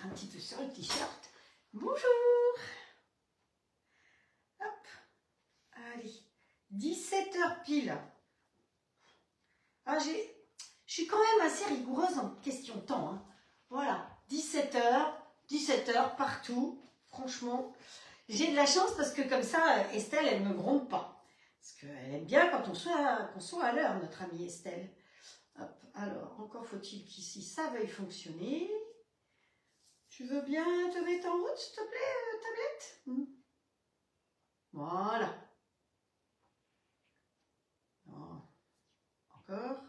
un petit peu sur le t-shirt. Bonjour. Hop. Allez. 17h pile. Ah, je suis quand même assez rigoureuse en question de temps. Hein. Voilà. 17h partout. Franchement, j'ai de la chance parce que comme ça, Estelle, elle ne me gronde pas. Parce qu'elle aime bien quand qu'on soit à l'heure, notre amie Estelle. Hop. Alors, encore faut-il qu'ici, ça veuille fonctionner. Tu veux bien te mettre en route, s'il te plaît, tablette? Voilà. Oh. Encore.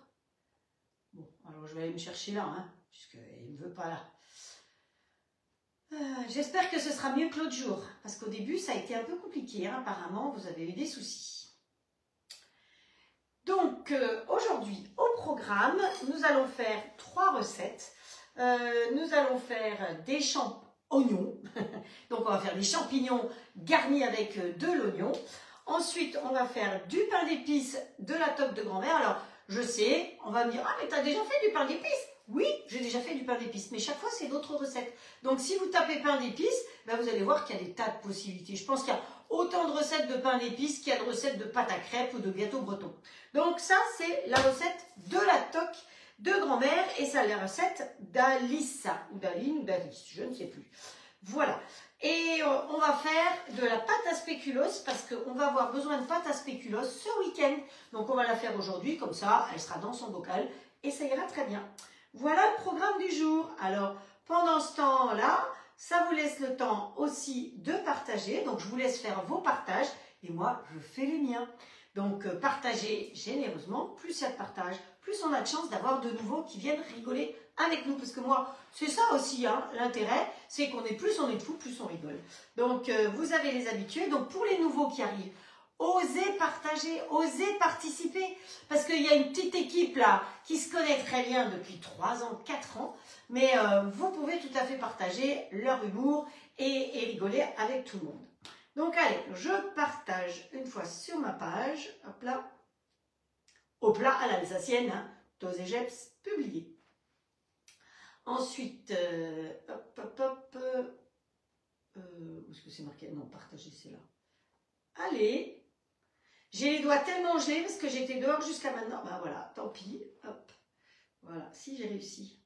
Bon, alors je vais aller me chercher là, hein, puisqu'elle ne me veut pas là. J'espère que ce sera mieux que l'autre jour, parce qu'au début, ça a été un peu compliqué. Hein, apparemment, vous avez eu des soucis. Donc, aujourd'hui, au programme, nous allons faire 3 recettes. Nous allons faire des champignons. Donc, on va faire des champignons garnis avec de l'oignon. Ensuite, on va faire du pain d'épices de la toque de grand-mère. Alors, je sais, on va me dire, ah, mais tu as déjà fait du pain d'épices? Oui, j'ai déjà fait du pain d'épices, mais chaque fois, c'est d'autres recettes. Donc, si vous tapez pain d'épices, ben, vous allez voir qu'il y a des tas de possibilités. Je pense qu'il y a autant de recettes de pain d'épices qu'il y a de recettes de pâte à crêpes ou de gâteaux bretons. Donc, ça, c'est la recette de la toque de grand-mère et ça, la recette d'Alice, ou d'Aline, ou d'Alice, je ne sais plus. Voilà. Et on va faire de la pâte à spéculoos parce qu'on va avoir besoin de pâte à spéculoos ce week-end. Donc, on va la faire aujourd'hui, comme ça, elle sera dans son bocal et ça ira très bien. Voilà le programme du jour. Alors, pendant ce temps-là, ça vous laisse le temps aussi de partager. Donc, je vous laisse faire vos partages et moi, je fais les miens. Donc, partagez généreusement. Plus il y a de partage, plus on a de chance d'avoir de nouveaux qui viennent rigoler avec nous. Parce que moi, c'est ça aussi, hein, l'intérêt, c'est qu'on est plus on est fou, plus on rigole. Donc, vous avez les habitués. Donc, pour les nouveaux qui arrivent, osez partager, osez participer. Parce qu'il y a une petite équipe là qui se connaît très bien depuis 3 ans, 4 ans. Mais vous pouvez tout à fait partager leur humour et rigoler avec tout le monde. Donc, allez, je partage une fois sur ma page. Hop là. Au plat à l'alsacienne, hein, Tos et Jeps, publié. Ensuite, hop. Où est-ce que c'est marqué? Non, partager, c'est là. Allez. J'ai les doigts tellement gelés parce que j'étais dehors jusqu'à maintenant. Ben voilà, tant pis. Hop. Voilà, si j'ai réussi.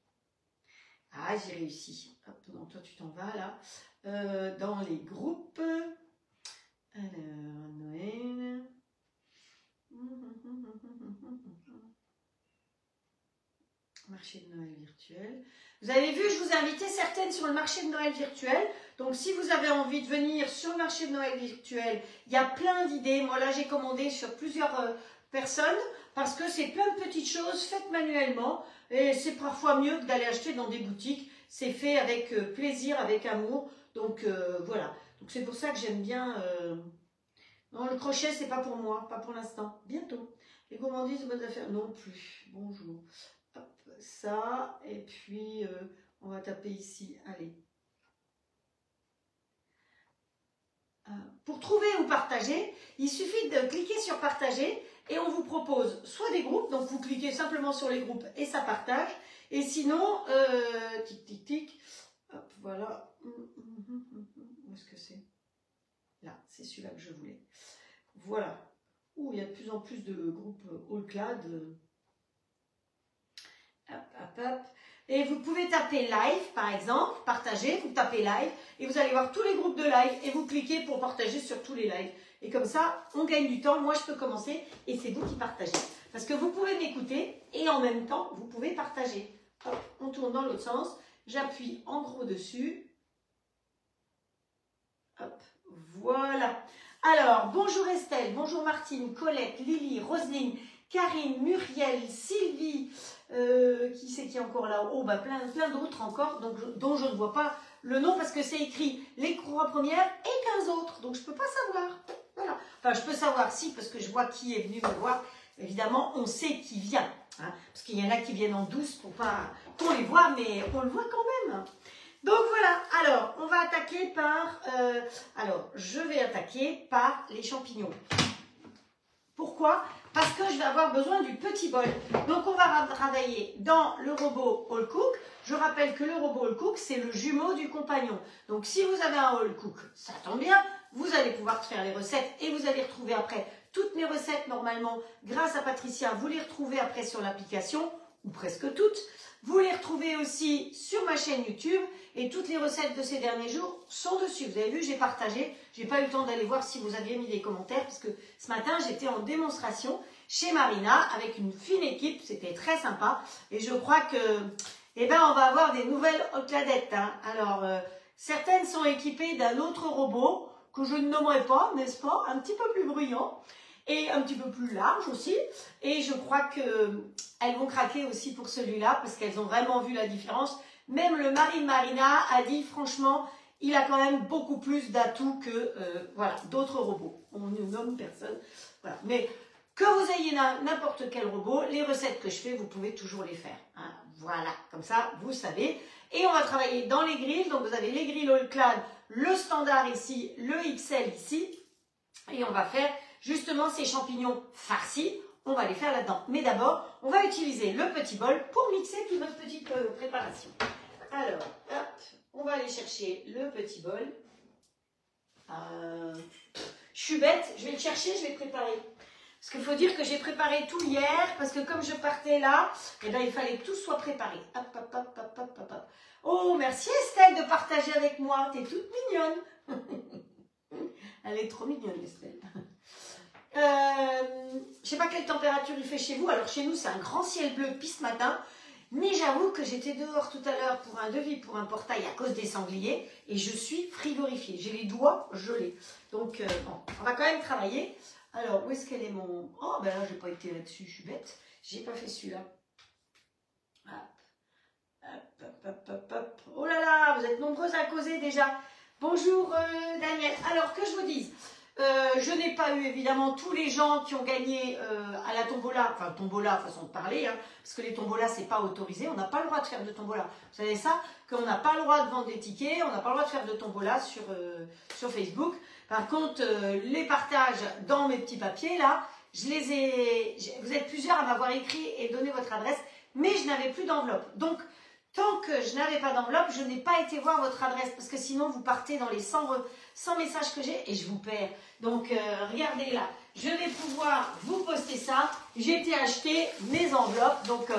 Ah, j'ai réussi. Hop, non, toi tu t'en vas là. Dans les groupes. Alors, Noël. Marché de Noël virtuel. Vous avez vu, je vous ai invité certaines sur le marché de Noël virtuel. Donc, si vous avez envie de venir sur le marché de Noël virtuel, il y a plein d'idées. Moi, là, j'ai commandé sur plusieurs personnes parce que c'est plein de petites choses faites manuellement. Et c'est parfois mieux que d'aller acheter dans des boutiques. C'est fait avec plaisir, avec amour. Donc, voilà. Donc, c'est pour ça que j'aime bien... Non, le crochet, c'est pas pour moi, pas pour l'instant. Bientôt. Les gourmandises, bonnes affaires, non plus. Bonjour. Hop, ça. Et puis, on va taper ici. Allez. Pour trouver ou partager, il suffit de cliquer sur partager et on vous propose soit des groupes, donc vous cliquez simplement sur les groupes et ça partage. Et sinon, tic, tic, tic. Hop, voilà. Où est-ce que c'est ? Là, c'est celui-là que je voulais. Voilà. Ouh, il y a de plus en plus de groupes Allclad. Hop. Et vous pouvez taper live, par exemple, partager, vous tapez live, et vous allez voir tous les groupes de live, et vous cliquez pour partager sur tous les lives. Et comme ça, on gagne du temps, moi je peux commencer, et c'est vous qui partagez. Parce que vous pouvez m'écouter, et en même temps, vous pouvez partager. Hop, on tourne dans l'autre sens, j'appuie en gros dessus. Hop, voilà. Alors, bonjour Estelle, bonjour Martine, Colette, Lily, Roselyne, Karine, Muriel, Sylvie, qui c'est qui est encore là? Oh, bah plein d'autres encore, donc, dont je ne vois pas le nom parce que c'est écrit les 3 premières et 15 autres, donc je ne peux pas savoir. Voilà. Enfin, je peux savoir si, parce que je vois qui est venu me voir. Évidemment, on sait qui vient, hein, parce qu'il y en a qui viennent en douce pour pas qu'on les voit, mais on le voit quand même. Donc voilà, alors on va attaquer par, je vais attaquer par les champignons. Pourquoi? Parce que je vais avoir besoin du petit bol. Donc on va travailler dans le robot All Cook. Je rappelle que le robot All Cook, c'est le jumeau du compagnon. Donc si vous avez un All Cook, ça tombe bien, vous allez pouvoir faire les recettes et vous allez retrouver après toutes mes recettes normalement grâce à Patricia. Vous les retrouvez après sur l'application, ou presque toutes. Vous les retrouvez aussi sur ma chaîne YouTube et toutes les recettes de ces derniers jours sont dessus. Vous avez vu, j'ai partagé. J'ai pas eu le temps d'aller voir si vous aviez mis des commentaires parce que ce matin, j'étais en démonstration chez Marina avec une fine équipe. C'était très sympa et je crois que, eh ben, on va avoir des nouvelles Ocladettes. Hein. Alors, certaines sont équipées d'un autre robot que je ne nommerai pas, n'est-ce pas? Un petit peu plus bruyant. Et un petit peu plus large aussi. Et je crois qu'elles vont craquer aussi pour celui-là parce qu'elles ont vraiment vu la différence. Même le mari de Marina a dit franchement, il a quand même beaucoup plus d'atouts que voilà, d'autres robots. On ne nomme personne. Voilà. Mais que vous ayez n'importe quel robot, les recettes que je fais, vous pouvez toujours les faire. Hein. Voilà, comme ça, vous savez. Et on va travailler dans les grilles. Donc vous avez les grilles All Clad, le standard ici, le XL ici. Et on va faire justement ces champignons farcis, on va les faire là-dedans. Mais d'abord, on va utiliser le petit bol pour mixer toute notre petite préparation. Alors, hop, on va aller chercher le petit bol. Je suis bête, je vais le chercher, je vais le préparer. Parce qu'il faut dire que j'ai préparé tout hier, parce que comme je partais là, eh ben, il fallait que tout soit préparé. Hop, hop, hop, hop, hop, hop, hop. Oh, merci Estelle de partager avec moi, t'es toute mignonne. Elle est trop mignonne, Estelle. Je ne sais pas quelle température il fait chez vous. Alors chez nous, c'est un grand ciel bleu depuis ce matin. Mais j'avoue que j'étais dehors tout à l'heure pour un devis, pour un portail à cause des sangliers. Et je suis frigorifiée. J'ai les doigts gelés. Donc, bon, on va quand même travailler. Alors, où est-ce qu'elle est mon... Oh, ben là, je n'ai pas été là-dessus. Je suis bête. J'ai pas fait celui-là. Hop, hop, hop, hop, hop, hop. Oh là là, vous êtes nombreuses à causer déjà. Bonjour Daniel. Alors, que je vous dise... je n'ai pas eu évidemment tous les gens qui ont gagné à la tombola, enfin tombola façon de parler, hein, parce que les tombolas c'est pas autorisé, on n'a pas le droit de faire de tombola. Vous savez ça? Qu'on n'a pas le droit de vendre des tickets, on n'a pas le droit de faire de tombola sur Facebook. Par contre, les partages dans mes petits papiers là, vous êtes plusieurs à m'avoir écrit et donné votre adresse, mais je n'avais plus d'enveloppe. Donc, tant que je n'avais pas d'enveloppe, je n'ai pas été voir votre adresse parce que sinon vous partez dans les 100 messages que j'ai et je vous perds. Donc regardez là, je vais pouvoir vous poster ça. J'ai été acheter mes enveloppes, donc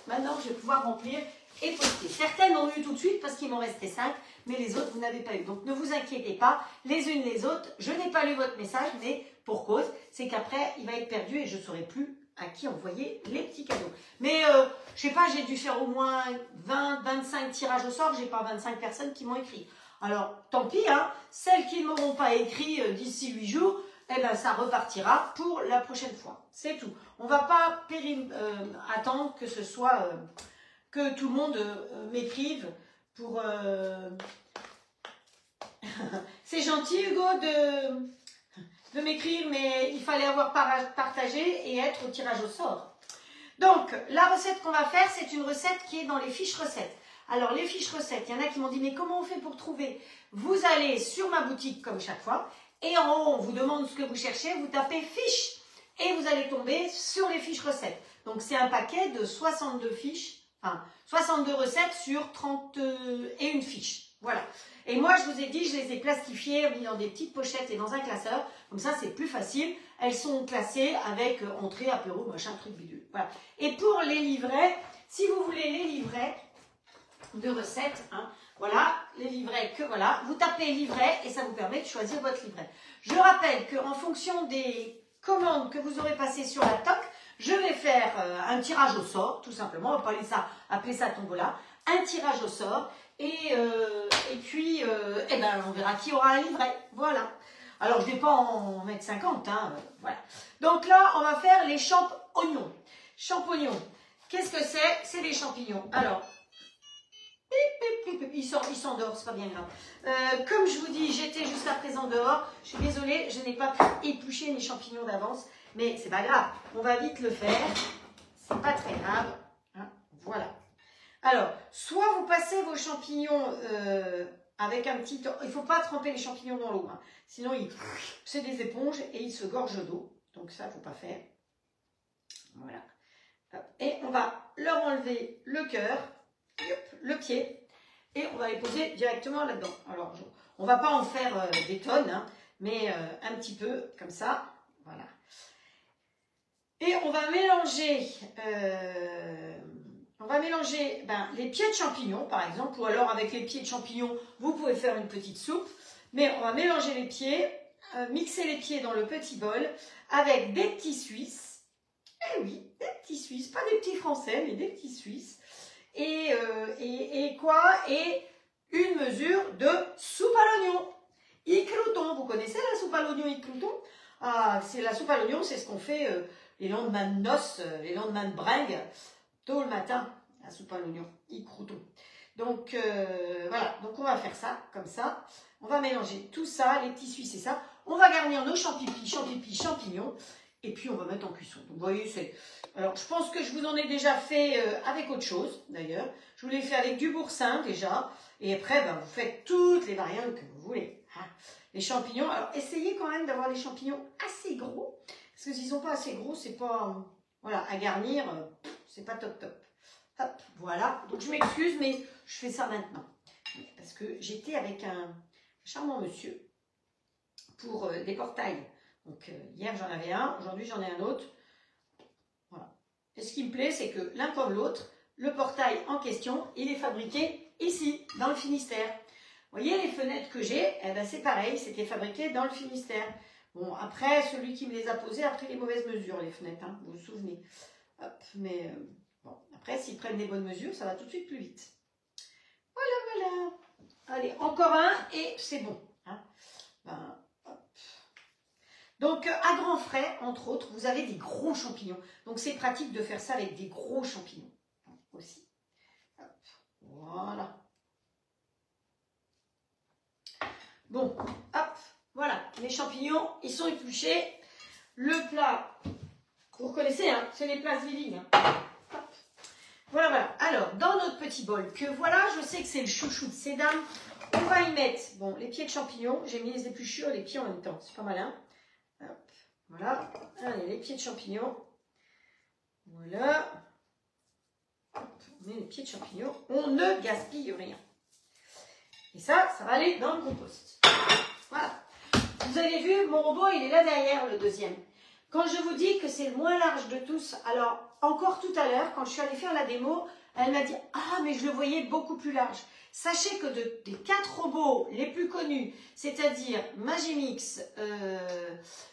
maintenant je vais pouvoir remplir et poster. Certaines ont eu tout de suite parce qu'il m'en restait 5, mais les autres vous n'avez pas eu. Donc ne vous inquiétez pas, les unes les autres, je n'ai pas lu votre message, mais pour cause, c'est qu'après il va être perdu et je ne saurai plus à qui envoyer les petits cadeaux. Mais je sais pas, j'ai dû faire au moins 20-25 tirages au sort, j'ai pas 25 personnes qui m'ont écrit. Alors tant pis, hein, celles qui ne m'auront pas écrit d'ici 8 jours, eh ben, ça repartira pour la prochaine fois. C'est tout. On va pas attendre que ce soit que tout le monde m'écrive pour... C'est gentil Hugo de m'écrire, mais il fallait avoir partagé et être au tirage au sort. Donc, la recette qu'on va faire, c'est une recette qui est dans les fiches recettes. Alors, les fiches recettes, il y en a qui m'ont dit, mais comment on fait pour trouver? Vous allez sur ma boutique, comme chaque fois, et en haut, on vous demande ce que vous cherchez, vous tapez fiches, et vous allez tomber sur les fiches recettes. Donc, c'est un paquet de 62 fiches, enfin, 62 recettes sur 31 fiches. Voilà. Et moi, je vous ai dit, je les ai plastifiées, mis dans des petites pochettes et dans un classeur. Comme ça, c'est plus facile. Elles sont classées avec entrée, apéro, machin, truc bidule. Voilà. Et pour les livrets, si vous voulez les livrets de recettes, hein, voilà, les livrets que voilà, vous tapez livret et ça vous permet de choisir votre livret. Je rappelle qu'en fonction des commandes que vous aurez passées sur la toc, je vais faire un tirage au sort, tout simplement. On va pas appeler ça tombola. Un tirage au sort. Et puis, eh ben, on verra qui aura un livret. Voilà. Alors, je ne vais pas en mettre 50. Hein, voilà. Donc là, on va faire les champignons. Champignons. Qu'est-ce que c'est? C'est des champignons. Alors, il s'endort, c'est pas bien grave. Comme je vous dis, j'étais jusqu'à présent dehors. Je suis désolée, je n'ai pas pu éplucher mes champignons d'avance. Mais c'est pas grave. On va vite le faire. C'est pas très grave. Hein, voilà. Alors, soit vous passez vos champignons avec un petit... Il ne faut pas tremper les champignons dans l'eau, hein. Sinon c'est des éponges et ils se gorgent d'eau. Donc ça, il ne faut pas faire. Voilà. Et on va leur enlever le cœur, le pied, et on va les poser directement là-dedans. Alors, on ne va pas en faire des tonnes, hein, mais un petit peu comme ça. Voilà. Et on va mélanger, les pieds de champignons, par exemple, ou alors avec les pieds de champignons, vous pouvez faire une petite soupe. Mais on va mélanger les pieds, mixer les pieds dans le petit bol avec des petits Suisses. Eh oui, des petits Suisses, pas des petits Français, mais des petits Suisses. Et une mesure de soupe à l'oignon. Iclouton, vous connaissez la soupe à l'oignon iclouton? Ah, c'est la soupe à l'oignon, c'est ce qu'on fait les lendemains de noces, les lendemains de bringue, tôt le matin, la soupe à l'oignon, iclouton. Donc voilà, donc on va faire ça, comme ça. On va mélanger tout ça, les petits Suisses et ça. On va garnir nos champignons. Et puis on va mettre en cuisson. Donc vous voyez, c'est... Alors je pense que je vous en ai déjà fait avec autre chose, d'ailleurs. Je vous l'ai fait avec du boursin déjà. Et après, ben, vous faites toutes les variantes que vous voulez. Hein. Les champignons, alors essayez quand même d'avoir des champignons assez gros. Parce que s'ils ne sont pas assez gros, c'est pas... voilà, à garnir, c'est pas top top. Hop, voilà. Donc je m'excuse, mais je fais ça maintenant. Parce que j'étais avec un charmant monsieur pour des portails. Donc hier j'en avais un, aujourd'hui j'en ai un autre. Voilà. Et ce qui me plaît, c'est que l'un comme l'autre, le portail en question, il est fabriqué ici, dans le Finistère. Vous voyez les fenêtres que j'ai, eh ben, c'est pareil, c'était fabriqué dans le Finistère. Bon, après, celui qui me les a posées a pris les mauvaises mesures, les fenêtres, hein, vous vous souvenez. Hop, mais bon, après, s'ils prennent les bonnes mesures, ça va tout de suite plus vite. Voilà, voilà. Allez, encore un et c'est bon. Hein. Ben, donc, à grands frais, entre autres, vous avez des gros champignons. Donc, c'est pratique de faire ça avec des gros champignons aussi. Hop, voilà. Bon, hop, voilà. Les champignons, ils sont épluchés. Le plat, vous reconnaissez, hein, c'est les plats Zwilling. Hein. Hop. Voilà, voilà. Alors, dans notre petit bol, que voilà, je sais que c'est le chouchou de ces dames, on va y mettre, bon, les pieds de champignons. J'ai mis les épluchures et les pieds en même temps. C'est pas malin. Hop, voilà, allez, les pieds de champignons, voilà, hop, on met les pieds de champignons, on ne gaspille rien. Et ça va aller dans le compost. Voilà, vous avez vu, mon robot, il est là derrière, le deuxième. Quand je vous dis que c'est le moins large de tous, alors, encore tout à l'heure, quand je suis allée faire la démo, elle m'a dit « Ah, mais je le voyais beaucoup plus large ». Sachez que des 4 robots les plus connus, c'est-à-dire Magimix,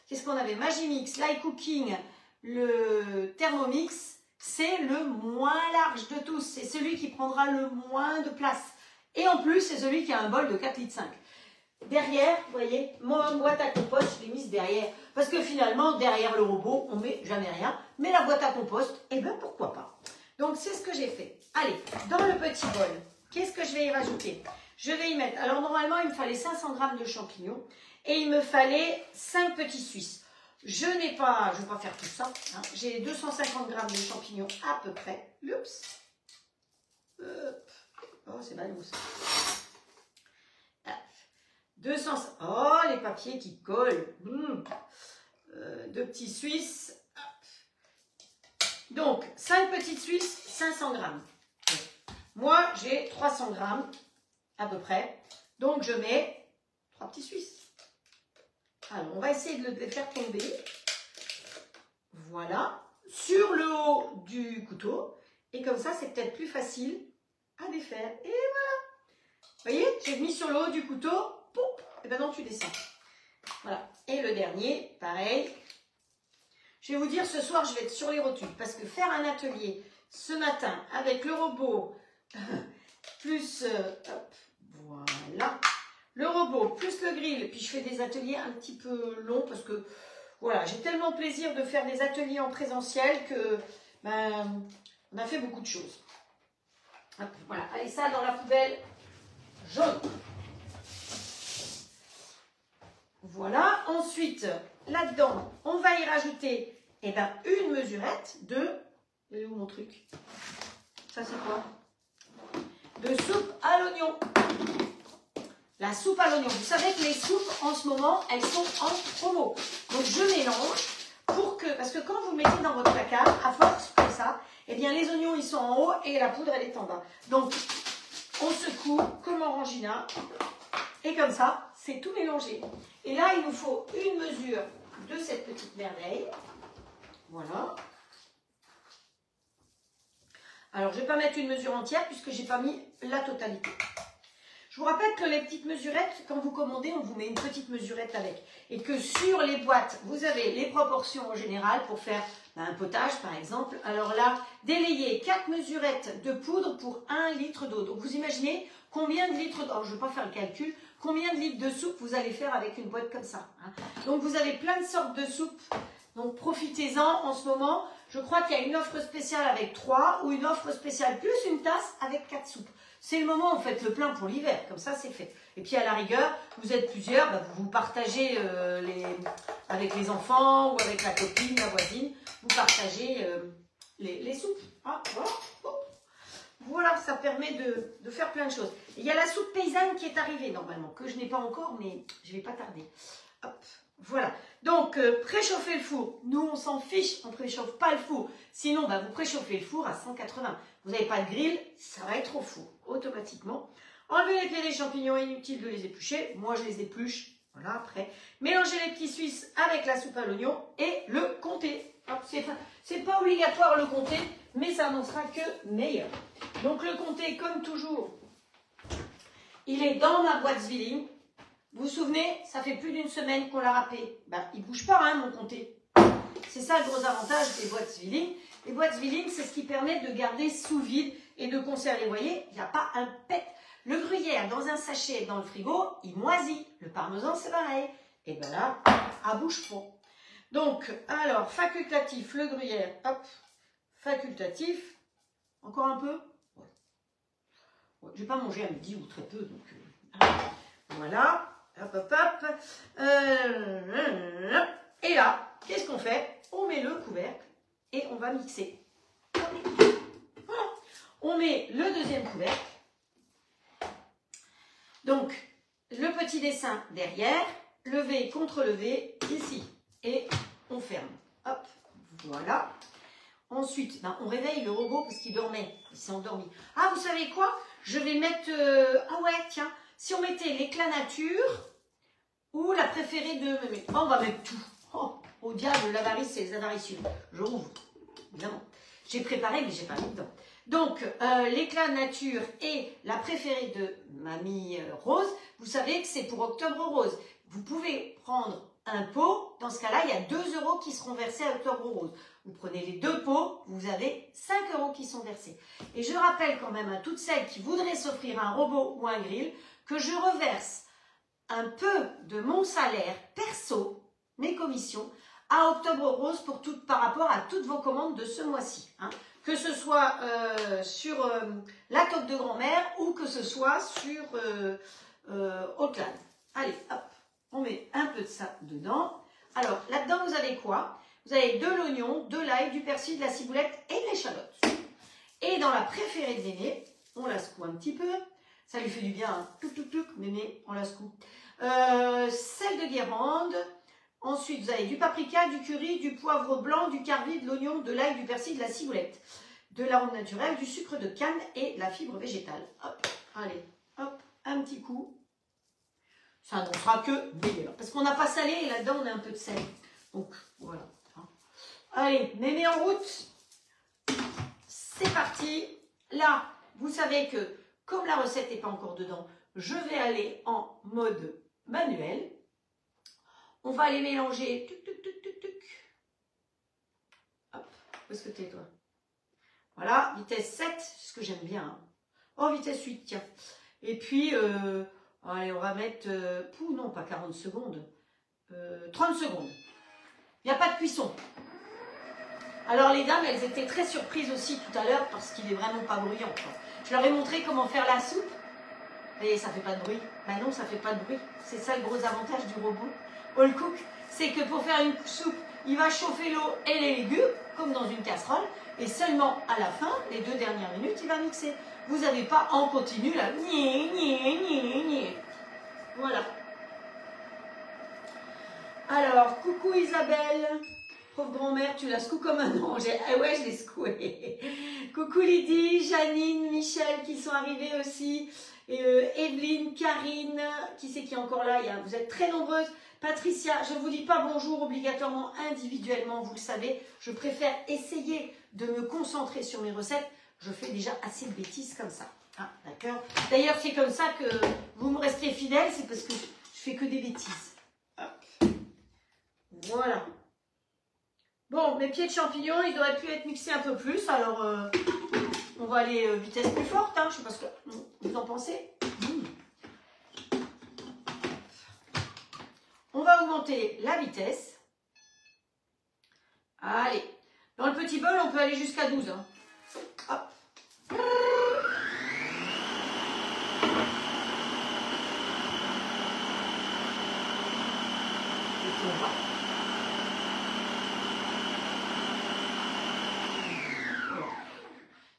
qu'est-ce qu'on avait? Magimix, l'iCooking, le Thermomix, c'est le moins large de tous. C'est celui qui prendra le moins de place. Et en plus, c'est celui qui a un bol de 4,5 litres. Derrière, vous voyez, mon boîte à compost, je l'ai mise derrière. Parce que finalement, derrière le robot, on ne met jamais rien. Mais la boîte à compost, eh bien, pourquoi pas? Donc, c'est ce que j'ai fait. Allez, dans le petit bol. Qu'est-ce que je vais y rajouter? Je vais y mettre, alors normalement il me fallait 500 g de champignons et il me fallait 5 petits Suisses. Je ne vais pas faire tout ça, hein. J'ai 250 g de champignons à peu près. Oups. Oh, c'est ballot ça. 200, oh, les papiers qui collent. 2 petits Suisses. Donc, 5 petites Suisses, 500 g. Moi, j'ai 300 g à peu près. Donc, je mets 3 petits Suisses. Alors, on va essayer de les faire tomber. Voilà. Sur le haut du couteau. Et comme ça, c'est peut-être plus facile à défaire. Et voilà. Vous voyez, j'ai mis sur le haut du couteau. Et maintenant, tu descends. Voilà. Et le dernier, pareil. Je vais vous dire, ce soir, je vais être sur les rotules. Parce que faire un atelier ce matin avec le robot... plus, hop, voilà, le robot, plus le grill, puis je fais des ateliers un petit peu longs parce que, voilà, j'ai tellement plaisir de faire des ateliers en présentiel que, ben, on a fait beaucoup de choses. Hop, voilà, allez, ça dans la poubelle jaune. Voilà, ensuite, là-dedans, on va y rajouter, eh ben, une mesurette de, et où mon truc? Ça, c'est quoi? De soupe à l'oignon. La soupe à l'oignon. Vous savez que les soupes, en ce moment, elles sont en promo. Donc, je mélange pour parce que quand vous le mettez dans votre placard, à force comme ça, eh bien les oignons ils sont en haut et la poudre elle est en bas. Donc on secoue comme Orangina et comme ça c'est tout mélangé. Et là il nous faut une mesure de cette petite merveille. Voilà. Alors je ne vais pas mettre une mesure entière puisque j'ai pas mis la totalité. Je vous rappelle que les petites mesurettes, quand vous commandez, on vous met une petite mesurette avec. Et que sur les boîtes, vous avez les proportions en général pour faire un potage par exemple. Alors là, délayez 4 mesurettes de poudre pour 1 litre d'eau. Donc vous imaginez combien de litres d'eau, je ne vais pas faire le calcul, combien de litres de soupe vous allez faire avec une boîte comme ça. Hein. Donc vous avez plein de sortes de soupes. Donc profitez-en en ce moment. Je crois qu'il y a une offre spéciale avec 3 ou une offre spéciale plus une tasse avec 4 soupes. C'est le moment où vous faites le plein pour l'hiver, comme ça c'est fait. Et puis à la rigueur, vous êtes plusieurs, bah, vous partagez avec les enfants ou avec la copine, la voisine, vous partagez les soupes. Ah, voilà. Voilà, ça permet de faire plein de choses. Et il y a la soupe paysanne qui est arrivée normalement, que je n'ai pas encore, mais je ne vais pas tarder. Hop. Voilà, donc préchauffez le four. Nous, on s'en fiche, on ne préchauffe pas le four. Sinon, bah, vous préchauffez le four à 180. Vous n'avez pas de grill, ça va être au four, automatiquement. Enlevez les pieds des champignons, inutile de les éplucher. Moi, je les épluche, voilà, après. Mélangez les petits suisses avec la soupe à l'oignon et le comté. C'est pas obligatoire le comté, mais ça n'en sera que meilleur. Donc le comté, comme toujours, il est dans ma boîte Zwilling. Vous vous souvenez, ça fait plus d'une semaine qu'on l'a râpé. Ben, il ne bouge pas, hein, mon comté. C'est ça le gros avantage des boîtes Zwilling. Les boîtes Zwilling, c'est ce qui permet de garder sous vide et de conserver. Vous voyez, il n'y a pas un pet. Le gruyère, dans un sachet dans le frigo, il moisit. Le parmesan, c'est pareil. Et bien là, à bouche pas. Donc, alors, facultatif, le gruyère, hop, facultatif. Encore un peu. Ouais. Ouais, je ne vais pas manger à midi ou très peu, donc voilà. Hop, hop, hop. Et là, qu'est-ce qu'on fait? On met le couvercle et on va mixer. Voilà. On met le deuxième couvercle. Donc, le petit dessin derrière, levé contre levé, ici. Et on ferme. Hop, voilà. Ensuite, ben, on réveille le robot parce qu'il dormait. Il s'est endormi. Ah, vous savez quoi? Je vais mettre... Ah ouais, tiens. Si on mettait l'éclat nature ou la préférée de... Oh, on va mettre tout. Oh, au diable, l'avarice, c'est les avaricieux. Je rouvre, évidemment. J'ai préparé, mais j'ai pas mis dedans. Donc, l'éclat nature et la préférée de Mamie Rose, vous savez que c'est pour Octobre Rose. Vous pouvez prendre un pot. Dans ce cas-là, il y a 2 € qui seront versés à Octobre Rose. Vous prenez les 2 pots, vous avez 5 € qui sont versés. Et je rappelle quand même à toutes celles qui voudraient s'offrir un robot ou un grill que je reverse un peu de mon salaire perso, mes commissions, à Octobre Rose par rapport à toutes vos commandes de ce mois-ci. Hein. Que ce soit sur la toque de grand-mère ou que ce soit sur Outland. Allez, hop, on met un peu de ça dedans. Alors, là-dedans, vous avez quoi? Vous avez de l'oignon, de l'ail, du persil, de la ciboulette et de l'échalote. Et dans la préférée de Néné, on la secoue un petit peu. Ça lui fait du bien, hein. Touc, touc, touc, Néné, on la secoue. Sel de Guérande. Ensuite, vous avez du paprika, du curry, du poivre blanc, du carvi, de l'oignon, de l'ail, du persil, de la ciboulette, de l'arôme naturel, du sucre de canne et la fibre végétale. Hop, allez, hop, un petit coup. Ça n'en sera que meilleur. Parce qu'on n'a pas salé et là-dedans, on a un peu de sel. Donc, voilà. Allez, Néné en route. C'est parti. Là, vous savez que, comme la recette n'est pas encore dedans, je vais aller en mode manuel. On va les mélanger. Tuc, tuc, tuc, tuc, tuc. Hop, où est-ce que t'es, toi? Voilà, vitesse 7, c'est ce que j'aime bien. Hein. Oh, vitesse 8, tiens. Et puis, allez, on va mettre... non, pas 40 secondes. 30 secondes. Il n'y a pas de cuisson. Alors, les dames, elles étaient très surprises aussi tout à l'heure parce qu'il n'est vraiment pas bruyant. Quoi. Je leur ai montré comment faire la soupe. Et ça ne fait pas de bruit. Ben non, ça ne fait pas de bruit. C'est ça le gros avantage du robot. All Cook, c'est que pour faire une soupe, il va chauffer l'eau et les légumes, comme dans une casserole, et seulement à la fin, les 2 dernières minutes, il va mixer. Vous n'avez pas en continu là. Voilà. Alors, coucou Isabelle. Pauvre grand-mère, tu la secoues comme un ange. Ah ouais, je l'ai secouée. Coucou Lydie, Janine, Michel qui sont arrivés aussi. Et Evelyne, Karine, qui c'est qui est encore là? Vous êtes très nombreuses. Patricia, je ne vous dis pas bonjour obligatoirement individuellement, vous le savez. Je préfère essayer de me concentrer sur mes recettes. Je fais déjà assez de bêtises comme ça. Ah, d'accord. D'ailleurs, c'est comme ça que vous me restez fidèles, c'est parce que je fais que des bêtises. Hop. Voilà. Bon, mes pieds de champignons, ils auraient pu être mixés un peu plus. Alors, on va aller vitesse plus forte. Hein, je sais pas ce que vous en pensez. On va augmenter la vitesse. Allez. Dans le petit bol, on peut aller jusqu'à 12. Hein. Hop.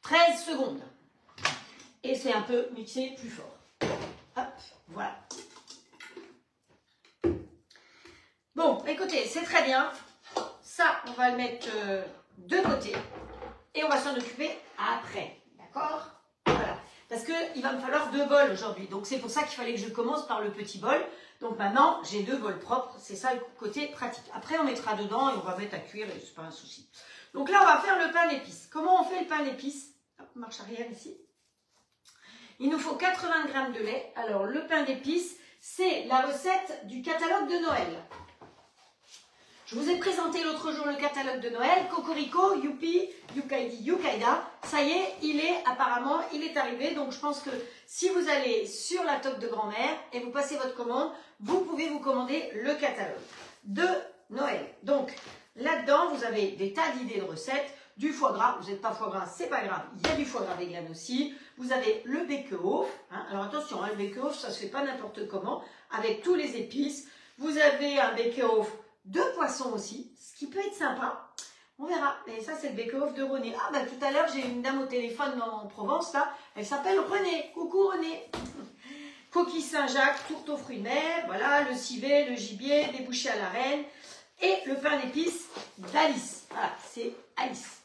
13 secondes. Et c'est un peu mixé plus fort. Hop, voilà. Bon, écoutez, c'est très bien. Ça, on va le mettre de côté. Et on va s'en occuper après. D'accord? Voilà. Parce qu'il va me falloir 2 bols aujourd'hui. Donc, c'est pour ça qu'il fallait que je commence par le petit bol. Donc, maintenant, j'ai 2 bols propres. C'est ça le côté pratique. Après, on mettra dedans et on va mettre à cuire. Et c'est pas un souci. Donc là, on va faire le pain d'épices. Comment on fait le pain d'épices? Marche arrière ici. Il nous faut 80 g de lait. Alors, le pain d'épices, c'est la recette du catalogue de Noël. Je vous ai présenté l'autre jour le catalogue de Noël. Cocorico, Youpi, Yukaidi, Yukaida. Ça y est, il est arrivé. Donc, je pense que si vous allez sur la toque de grand-mère et vous passez votre commande, vous pouvez vous commander le catalogue de Noël. Donc, là-dedans, vous avez des tas d'idées de recettes. Du foie gras, vous n'êtes pas foie gras, c'est pas grave, il y a du foie gras vegan aussi. Vous avez le bake-off, hein. Alors attention, hein, le bake-off, ça se fait pas n'importe comment, avec tous les épices. Vous avez un bake-off de poisson aussi, ce qui peut être sympa. On verra. Et ça, c'est le bake-off de René. Ah, bah tout à l'heure, j'ai une dame au téléphone en Provence, là. Elle s'appelle René. Coucou René. Coquille Saint-Jacques, tourte aux fruits de mer, voilà, le civet, le gibier, des bouchées à la reine. Et le pain d'épices d'Alice. Voilà, c'est Alice.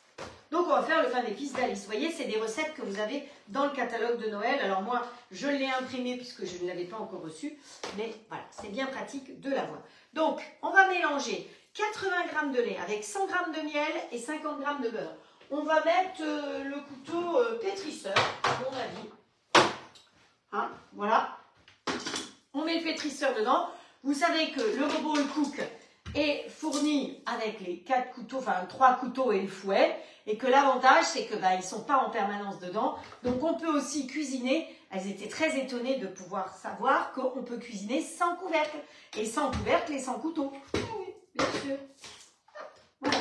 Donc, on va faire le pain d'épices d'Alice. Vous voyez, c'est des recettes que vous avez dans le catalogue de Noël. Alors, moi, je l'ai imprimé puisque je ne l'avais pas encore reçu. Mais voilà, c'est bien pratique de l'avoir. Donc, on va mélanger 80 g de lait avec 100 g de miel et 50 g de beurre. On va mettre le couteau pétrisseur, à mon avis. Hein, voilà. On met le pétrisseur dedans. Vous savez que le robot le cook est fourni avec les 4 couteaux, enfin 3 couteaux et le fouet, et que l'avantage c'est que ils sont pas en permanence dedans, donc on peut aussi cuisiner. Elles étaient très étonnées de pouvoir savoir qu'on peut cuisiner sans couvercle, et sans couvercle et sans couteau. Oui, bien sûr. Voilà.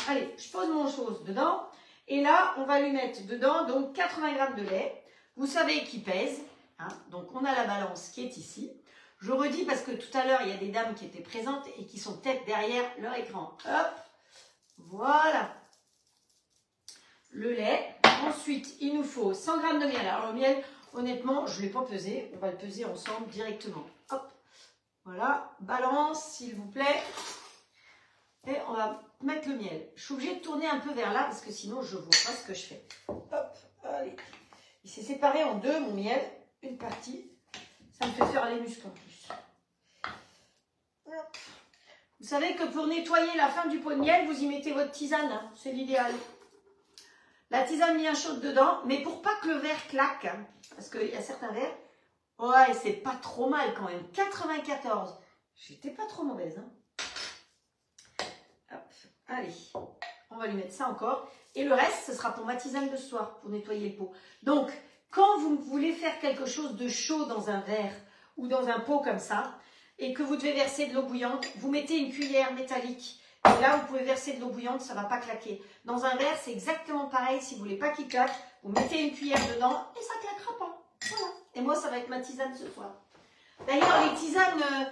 Allez, je pose mon chose dedans, et là on va lui mettre dedans donc 80 g de lait. Vous savez qu'il pèse, hein, donc on a la balance qui est ici. Je redis parce que tout à l'heure, il y a des dames qui étaient présentes et qui sont peut-être derrière leur écran. Hop, voilà. Le lait. Ensuite, il nous faut 100 g de miel. Alors le miel, honnêtement, je ne l'ai pas pesé. On va le peser ensemble directement. Hop, voilà. Balance, s'il vous plaît. Et on va mettre le miel. Je suis obligée de tourner un peu vers là parce que sinon, je ne vois pas ce que je fais. Hop, allez. Il s'est séparé en deux, mon miel. Une partie. Ça me fait faire les muscles en plus. Vous savez que pour nettoyer la fin du pot de miel, vous y mettez votre tisane. Hein, c'est l'idéal. La tisane bien chaude dedans, mais pour pas que le verre claque, hein, parce qu'il y a certains verres, ouais, c'est pas trop mal quand même. 94. J'étais pas trop mauvaise. Hein. Hop, allez, on va lui mettre ça encore. Et le reste, ce sera pour ma tisane de ce soir, pour nettoyer le pot. Donc, quand vous voulez faire quelque chose de chaud dans un verre ou dans un pot comme ça, et que vous devez verser de l'eau bouillante, vous mettez une cuillère métallique. Et là, vous pouvez verser de l'eau bouillante, ça ne va pas claquer. Dans un verre, c'est exactement pareil. Si vous ne voulez pas qu'il claque, vous mettez une cuillère dedans et ça ne claquera pas. Voilà. Et moi, ça va être ma tisane ce soir. D'ailleurs, les tisanes,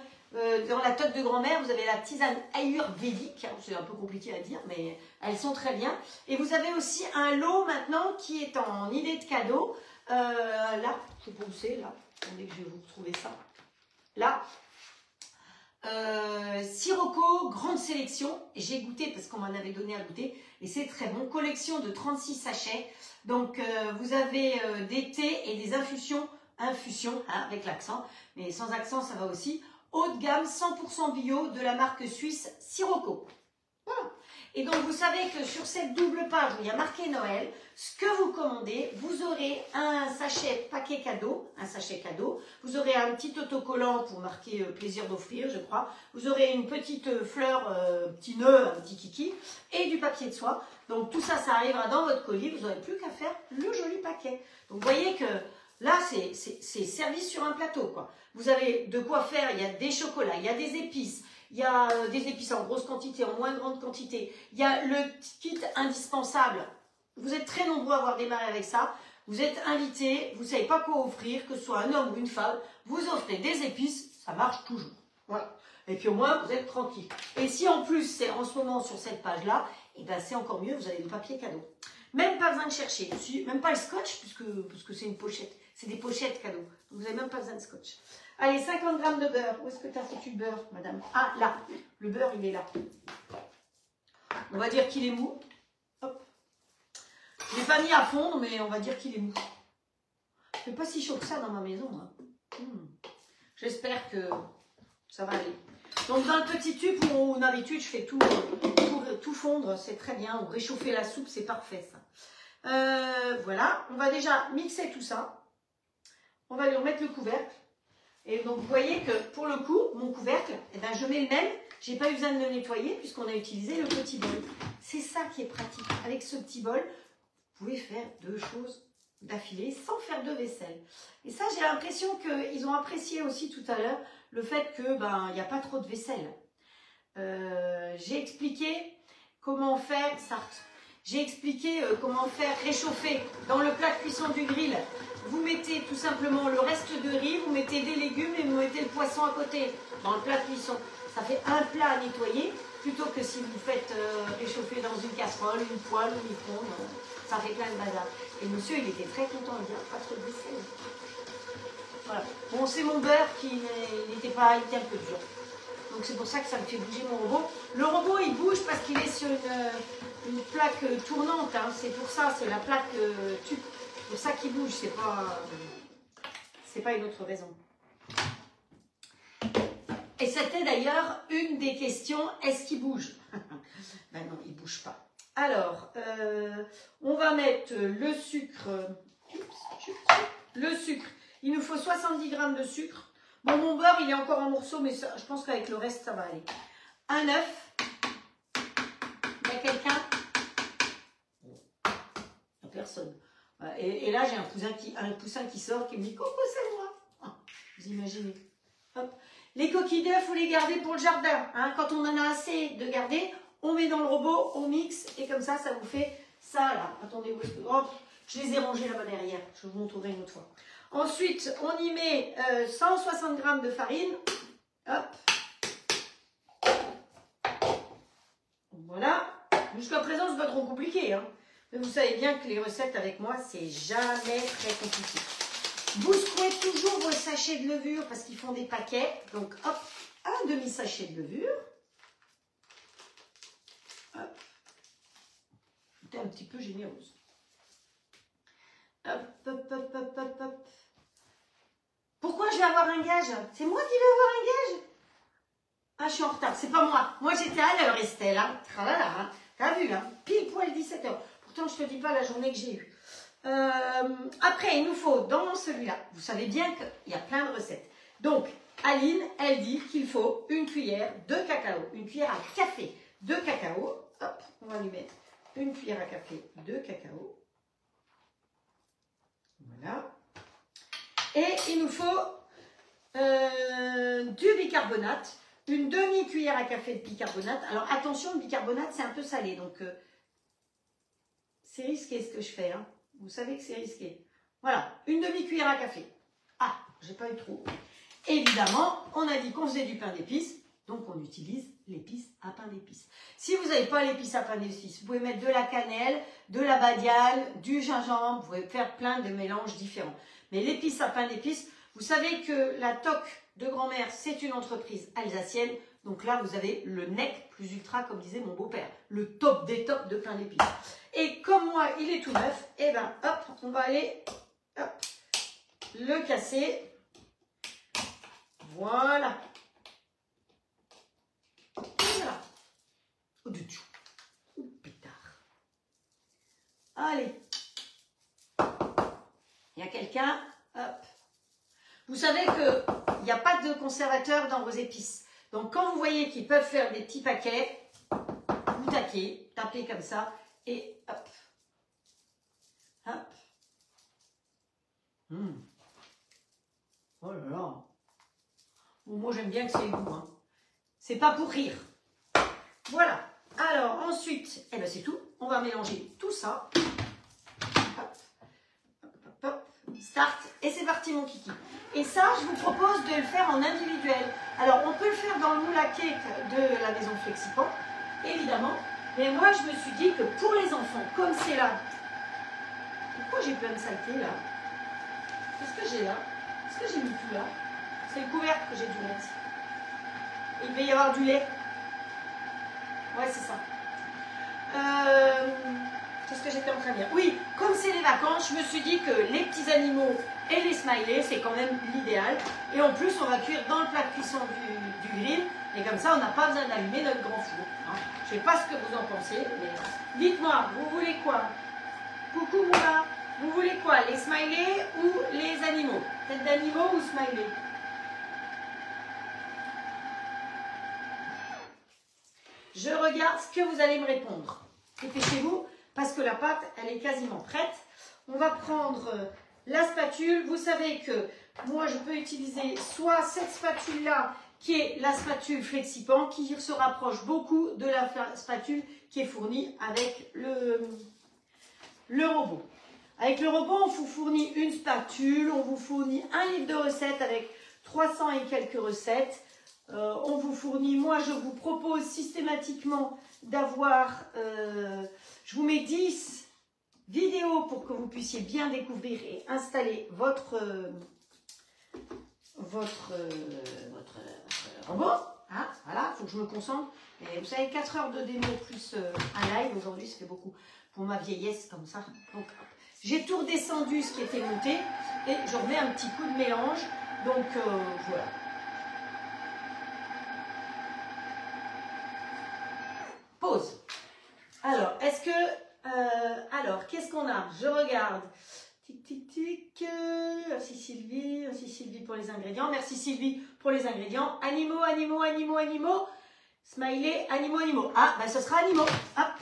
dans la toque de grand-mère, vous avez la tisane ayurvédique. C'est un peu compliqué à dire, mais elles sont très bien. Et vous avez aussi un lot maintenant qui est en idée de cadeau. Là, je sais pas où c'est, là. Attendez que je vais vous retrouver ça. Là. Sirocco, grande sélection. J'ai goûté parce qu'on m'en avait donné à goûter. Et c'est très bon. Collection de 36 sachets. Donc, vous avez des thés et des infusions, hein, avec l'accent. Mais sans accent, ça va aussi. Haut de gamme, 100% bio de la marque suisse Sirocco. Voilà. Et donc, vous savez que sur cette double page où il y a marqué Noël, ce que vous commandez, vous aurez un sachet paquet cadeau, un sachet cadeau. Vous aurez un petit autocollant pour marquer plaisir d'offrir, je crois. Vous aurez une petite fleur, petit nœud, un petit kiki et du papier de soie. Donc, tout ça, ça arrivera dans votre colis. Vous n'aurez plus qu'à faire le joli paquet. Donc, vous voyez que là, c'est servi sur un plateau, quoi. Vous avez de quoi faire. Il y a des chocolats, il y a des épices. Il y a des épices en grosse quantité, en moins grande quantité. Il y a le kit indispensable. Vous êtes très nombreux à avoir démarré avec ça. Vous êtes invités, vous ne savez pas quoi offrir, que ce soit un homme ou une femme. Vous offrez des épices, ça marche toujours. Voilà. Et puis au moins, vous êtes tranquille. Et si en plus, c'est en ce moment sur cette page-là, eh ben, c'est encore mieux, vous avez du papier cadeau. Même pas besoin de chercher. Même pas le scotch, puisque c'est une pochette. C'est des pochettes cadeaux. Donc vous n'avez même pas besoin de scotch. Allez, 50 g de beurre. Où est-ce que tu as foutu le beurre, madame? Ah, là. Le beurre, il est là. On va dire qu'il est mou. Hop. Je ne l'ai pas mis à fondre, mais on va dire qu'il est mou. Il ne fait pas si chaud que ça dans ma maison. Hein. J'espère que ça va aller. Donc, dans le petit tube, où d'habitude, je fais tout fondre. C'est très bien. Ou réchauffer la soupe, c'est parfait, ça. Voilà. On va déjà mixer tout ça. On va lui remettre le couvercle. Et donc, vous voyez que pour le coup, mon couvercle, eh ben, je mets le même. Je n'ai pas eu besoin de le nettoyer puisqu'on a utilisé le petit bol. C'est ça qui est pratique. Avec ce petit bol, vous pouvez faire deux choses d'affilée sans faire de vaisselle. Et ça, j'ai l'impression qu'ils ont apprécié aussi tout à l'heure le fait que ben, il n'y a pas trop de vaisselle. J'ai expliqué comment faire ça. J'ai expliqué comment faire réchauffer dans le plat de cuisson du grill. Vous mettez tout simplement le reste de riz, vous mettez des légumes et vous mettez le poisson à côté dans le plat de cuisson. Ça fait un plat à nettoyer plutôt que si vous faites réchauffer dans une casserole, une poêle, une micro-ondes. Ça fait plein de bazar. Et monsieur, il était très content. Il dit pas trop de vaisselle. Voilà. Bon, c'est mon beurre qui n'était pas, il était un peu dur. Donc c'est pour ça que ça me fait bouger mon robot. Le robot, il bouge parce qu'il est sur une plaque tournante. Hein. C'est pour ça, c'est la plaque tube. C'est pour ça qu'il bouge, c'est pas une autre raison. Et c'était d'ailleurs une des questions, est-ce qu'il bouge? Ben non, il ne bouge pas. Alors, on va mettre le sucre. Le sucre, il nous faut 70 g de sucre. Bon, mon beurre, il est encore en morceaux, mais ça, je pense qu'avec le reste, ça va aller. Un œuf. Il y a quelqu'un? Il n'y a personne. Et là, j'ai un poussin qui sort, qui me dit « Coucou, c'est moi !» Vous imaginez. Hop. Les coquilles d'œufs, il faut les garder pour le jardin. Hein. Quand on en a assez de garder, on met dans le robot, on mixe, et comme ça, ça vous fait ça, là. Attendez, où est-ce que... Oh, je les ai rangés là-bas derrière. Je vous montrerai une autre fois. Ensuite, on y met 160 g de farine. Hop. Voilà. Jusqu'à présent, c'est pas trop compliqué. Hein. Mais vous savez bien que les recettes avec moi, c'est jamais très compliqué. Vous secouez toujours vos sachets de levure parce qu'ils font des paquets. Donc, hop, un demi-sachet de levure. Hop. J'étais un petit peu généreuse. Hop, hop, hop, hop, hop, hop. Pourquoi je vais avoir un gage? C'est moi qui vais avoir un gage? Ah, je suis en retard. C'est pas moi. Moi, j'étais à l'heure, Estelle. Hein. Voilà, hein. T'as vu, hein? Pile poil 17 h. Pourtant, je te dis pas la journée que j'ai eue. Après, il nous faut, dans celui-là, vous savez bien qu'il y a plein de recettes. Donc, Aline, elle dit qu'il faut une cuillère de cacao, une cuillère à café de cacao. Hop, on va lui mettre une cuillère à café de cacao. Voilà. Et il nous faut du bicarbonate, une demi-cuillère à café de bicarbonate. Alors, attention, le bicarbonate, c'est un peu salé, donc c'est risqué ce que je fais, hein. Vous savez que c'est risqué. Voilà, une demi-cuillère à café. Ah, j'ai pas eu trop. Évidemment, on a dit qu'on faisait du pain d'épices, donc on utilise l'épice à pain d'épices. Si vous n'avez pas l'épice à pain d'épices, vous pouvez mettre de la cannelle, de la badiane, du gingembre, vous pouvez faire plein de mélanges différents. Mais l'épice à pain d'épices, Vous savez que la Toque de grand-mère, c'est une entreprise alsacienne. Donc là, vous avez le nec plus ultra, comme disait mon beau-père. Le top des tops de pain d'épices. Et comme moi, il est tout neuf, et ben hop, on va aller hop, le casser. Voilà. Voilà. Oh, du tout. Oh, pétard. Allez. Il y a quelqu'un. Hop. Vous savez qu'il n'y a pas de conservateur dans vos épices. Donc, quand vous voyez qu'ils peuvent faire des petits paquets, vous tapez comme ça et hop. Hop. Oh là là. Bon, moi, j'aime bien que c'est goût. Hein. C'est pas pour rire. Voilà. Alors, ensuite, eh ben, c'est tout. On va mélanger tout ça. Hop. Hop, hop, hop. Start. Et c'est parti, mon kiki. Et ça, je vous propose de le faire en individuel. Alors, on peut le faire dans le moule à cake de la maison Flexipan, évidemment. Mais moi, je me suis dit que pour les enfants, comme c'est là... Pourquoi j'ai plein de saleté, là? Qu'est-ce que j'ai là? Qu'est-ce que j'ai mis tout là? C'est le couvercle que j'ai dû mettre. Il devait y avoir du lait. Ouais, c'est ça. Qu'est-ce que j'étais en train de dire? Oui, comme c'est les vacances, je me suis dit que les petits animaux et les smileys, c'est quand même l'idéal. Et en plus, on va cuire dans le plat de cuisson du grill. Et comme ça, on n'a pas besoin d'allumer notre grand four. Hein. Je ne sais pas ce que vous en pensez, mais dites-moi, vous voulez quoi? Coucou Moula, vous voulez quoi? Les smileys ou les animaux? Tête d'animaux ou smiley? Je regarde ce que vous allez me répondre. Dépêchez-vous, parce que la pâte, elle est quasiment prête. On va prendre la spatule. Vous savez que moi, je peux utiliser soit cette spatule-là, qui est la spatule Flexipan, qui se rapproche beaucoup de la spatule qui est fournie avec le robot. Avec le robot, on vous fournit une spatule, on vous fournit un livre de recettes avec 300 et quelques recettes. On vous fournit, moi je vous propose systématiquement d'avoir, je vous mets 10 vidéos pour que vous puissiez bien découvrir et installer votre robot. Hein, voilà, il faut que je me concentre. Et vous savez, 4 heures de démo plus un live, aujourd'hui ça fait beaucoup pour ma vieillesse comme ça. Donc j'ai tout redescendu ce qui était monté et je remets un petit coup de mélange. Donc voilà. Pause. Alors, est-ce que... alors, qu'est-ce qu'on a? Je regarde. Tic, tic, tic. Merci Sylvie pour les ingrédients. Merci Sylvie pour les ingrédients. Animaux, animaux, animaux, animaux. Smiley, animaux, animaux. Ah, ben ce sera animaux. Hop.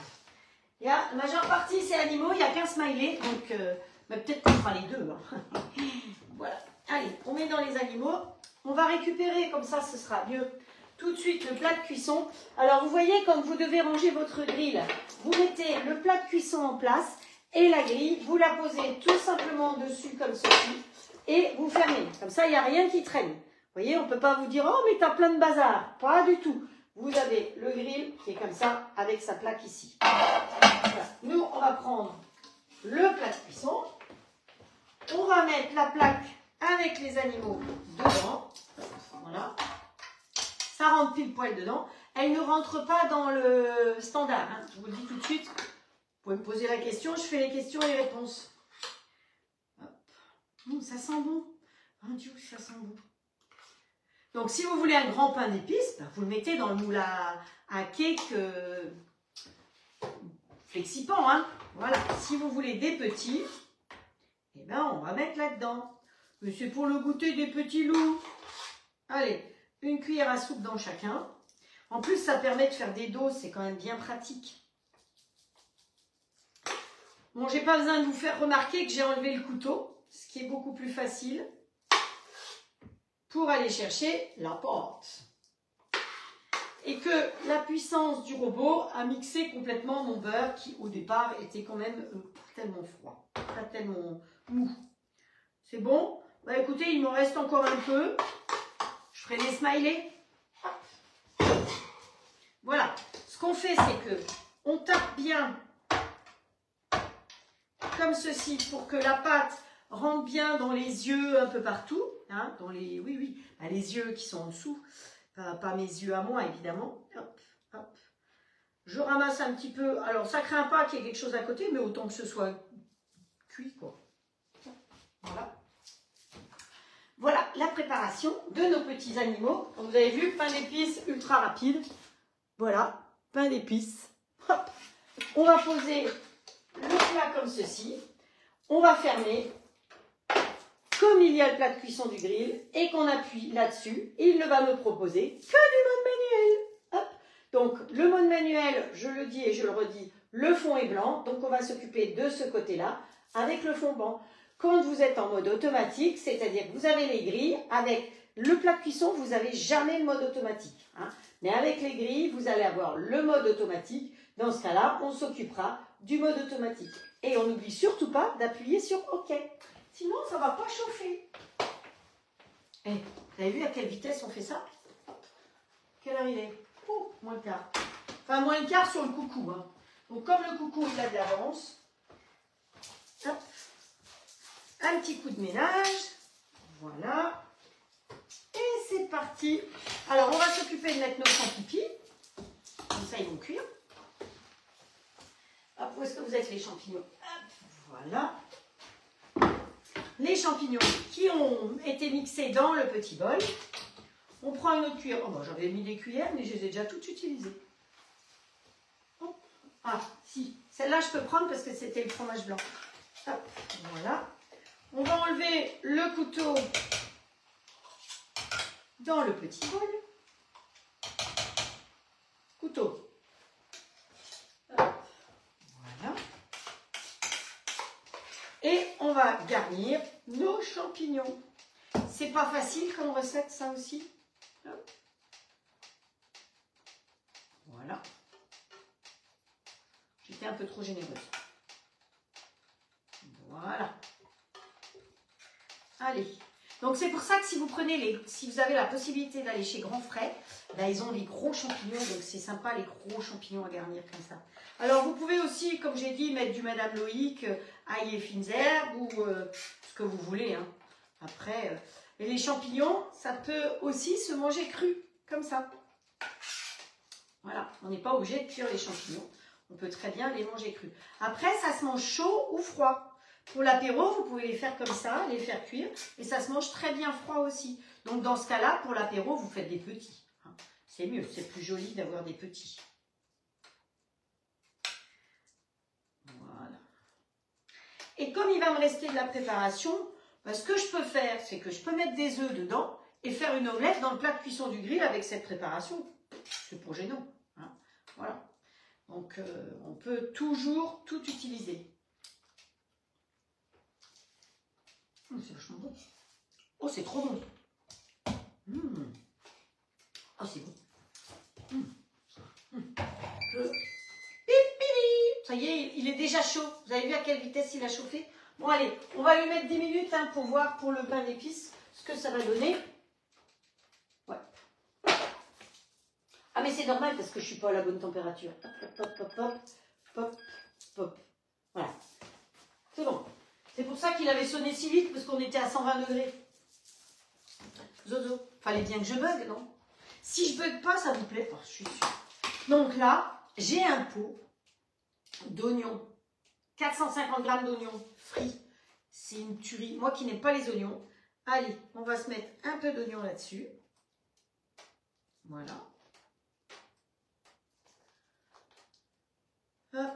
Il y a, la majeure partie, c'est animaux. Il n'y a qu'un smiley. Donc, ben, peut-être qu'on fera les deux. Hein. Voilà. Allez, on met dans les animaux. On va récupérer, comme ça, ce sera mieux. Tout de suite le plat de cuisson. Alors vous voyez, quand vous devez ranger votre grille, vous mettez le plat de cuisson en place et la grille, vous la posez tout simplement dessus comme ceci et vous fermez. Comme ça, il n'y a rien qui traîne. Vous voyez, on ne peut pas vous dire « Oh, mais tu as plein de bazar ». Pas du tout. Vous avez le grill qui est comme ça avec sa plaque ici. Voilà. Nous, on va prendre le plat de cuisson. On va mettre la plaque avec les animaux dedans. Voilà. Ça rentre pile poil dedans. Elle ne rentre pas dans le standard. Hein. Je vous le dis tout de suite. Vous pouvez me poser la question. Je fais les questions et les réponses. Ça sent bon. Oh Dieu, ça sent bon. Donc, si vous voulez un grand pain d'épices, ben, vous le mettez dans le moule à cake Flexipan. Hein. Voilà. Si vous voulez des petits, eh ben, on va mettre là-dedans. Mais c'est pour le goûter des petits loups. Allez. Une cuillère à soupe dans chacun. En plus, ça permet de faire des doses, c'est quand même bien pratique. Bon, j'ai pas besoin de vous faire remarquer que j'ai enlevé le couteau, ce qui est beaucoup plus facile pour aller chercher la pâte. Et que la puissance du robot a mixé complètement mon beurre qui, au départ, était quand même pas tellement froid, pas tellement mou. C'est bon? Bah écoutez, il m'en reste encore un peu. Je ferai les smileys. Voilà. Ce qu'on fait, c'est que on tape bien comme ceci pour que la pâte rentre bien dans les yeux un peu partout. hein, dans les, oui, oui, bah, les yeux qui sont en dessous, pas mes yeux à moi, évidemment. Hop, hop. Je ramasse un petit peu, alors ça craint pas qu'il y ait quelque chose à côté, mais autant que ce soit cuit, quoi. Voilà. Voilà la préparation de nos petits animaux. Comme vous avez vu, pain d'épices ultra rapide. Voilà, pain d'épices. Hop. On va poser le plat comme ceci. On va fermer. Comme il y a le plat de cuisson du grill et qu'on appuie là-dessus, il ne va me proposer que du mode manuel. Hop. Donc, le mode manuel, je le dis et je le redis, le fond est blanc. Donc, on va s'occuper de ce côté-là avec le fond blanc. Quand vous êtes en mode automatique, c'est-à-dire que vous avez les grilles, avec le plat de cuisson, vous n'avez jamais le mode automatique. Hein. Mais avec les grilles, vous allez avoir le mode automatique. Dans ce cas-là, on s'occupera du mode automatique. Et on n'oublie surtout pas d'appuyer sur OK. Sinon, ça ne va pas chauffer. Eh, vous avez vu à quelle vitesse on fait ça? Quelle heure il est? Oh, moins le quart. Enfin, moins le quart sur le coucou. Hein. Donc, comme le coucou, il a de l'avance, hop. Un petit coup de ménage, voilà, et c'est parti. Alors, on va s'occuper de mettre nos champignons, comme ça ils vont cuire. Hop, où est-ce que vous êtes les champignons? Hop, voilà. Les champignons qui ont été mixés dans le petit bol. On prend une autre cuillère. Oh, bah, j'avais mis des cuillères, mais je les ai déjà toutes utilisées. Hop. Ah, si, celle-là je peux prendre parce que c'était le fromage blanc. Hop, voilà. On va enlever le couteau dans le petit bol. Couteau. Voilà. Et on va garnir nos champignons. C'est pas facile comme recette, ça aussi. Voilà. J'étais un peu trop généreuse. Voilà. Allez, donc c'est pour ça que si vous prenez si vous avez la possibilité d'aller chez Grand Frais, ben ils ont des gros champignons, donc c'est sympa les gros champignons à garnir comme ça. Alors vous pouvez aussi, comme j'ai dit, mettre du Madame Loïc, ail et fines herbes ou ce que vous voulez. Hein. Après, et les champignons, ça peut aussi se manger cru, comme ça. Voilà, on n'est pas obligé de cuire les champignons, on peut très bien les manger crus. Après, ça se mange chaud ou froid. Pour l'apéro, vous pouvez les faire comme ça, les faire cuire, et ça se mange très bien froid aussi. Donc dans ce cas-là, pour l'apéro, vous faites des petits. C'est mieux, c'est plus joli d'avoir des petits. Voilà. Et comme il va me rester de la préparation, ben, ce que je peux faire, c'est que je peux mettre des œufs dedans et faire une omelette dans le plat de cuisson du grill avec cette préparation. C'est pour gênant. Hein. Voilà. Donc on peut toujours tout utiliser. C'est vachement bon. Oh, c'est trop bon. Oh, c'est bon. Ça y est, il est déjà chaud. Vous avez vu à quelle vitesse il a chauffé? Bon, allez, on va lui mettre 10 minutes hein, pour voir pour le pain d'épices ce que ça va donner. Ouais. Ah, mais c'est normal parce que je ne suis pas à la bonne température. Hop, hop, hop, hop, hop, hop. Voilà. C'est bon. C'est pour ça qu'il avait sonné si vite, parce qu'on était à 120 degrés. Zozo, fallait bien que je bug, non? Si je bug pas, ça vous plaît pas, je suis sûre. Donc là, j'ai un pot d'oignons. 450 g d'oignons frits. C'est une tuerie. Moi qui n'aime pas les oignons. Allez, on va se mettre un peu d'oignon là-dessus. Voilà. Hop.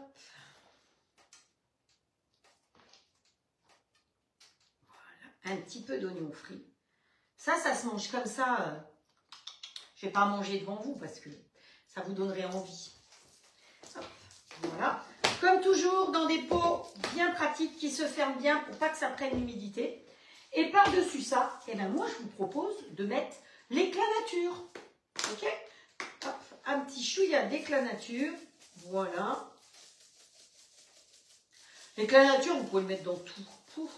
Un petit peu d'oignon frit. Ça se mange comme ça. Je ne vais pas manger devant vous parce que ça vous donnerait envie. Hop, voilà. Comme toujours, dans des pots bien pratiques qui se ferment bien pour pas que ça prenne l'humidité. Et par-dessus ça, eh ben moi, je vous propose de mettre l'éclat nature. Ok? Hop, un petit chouïa d'éclat nature. Voilà. L'éclat nature, vous pouvez le mettre dans tout. Pouf.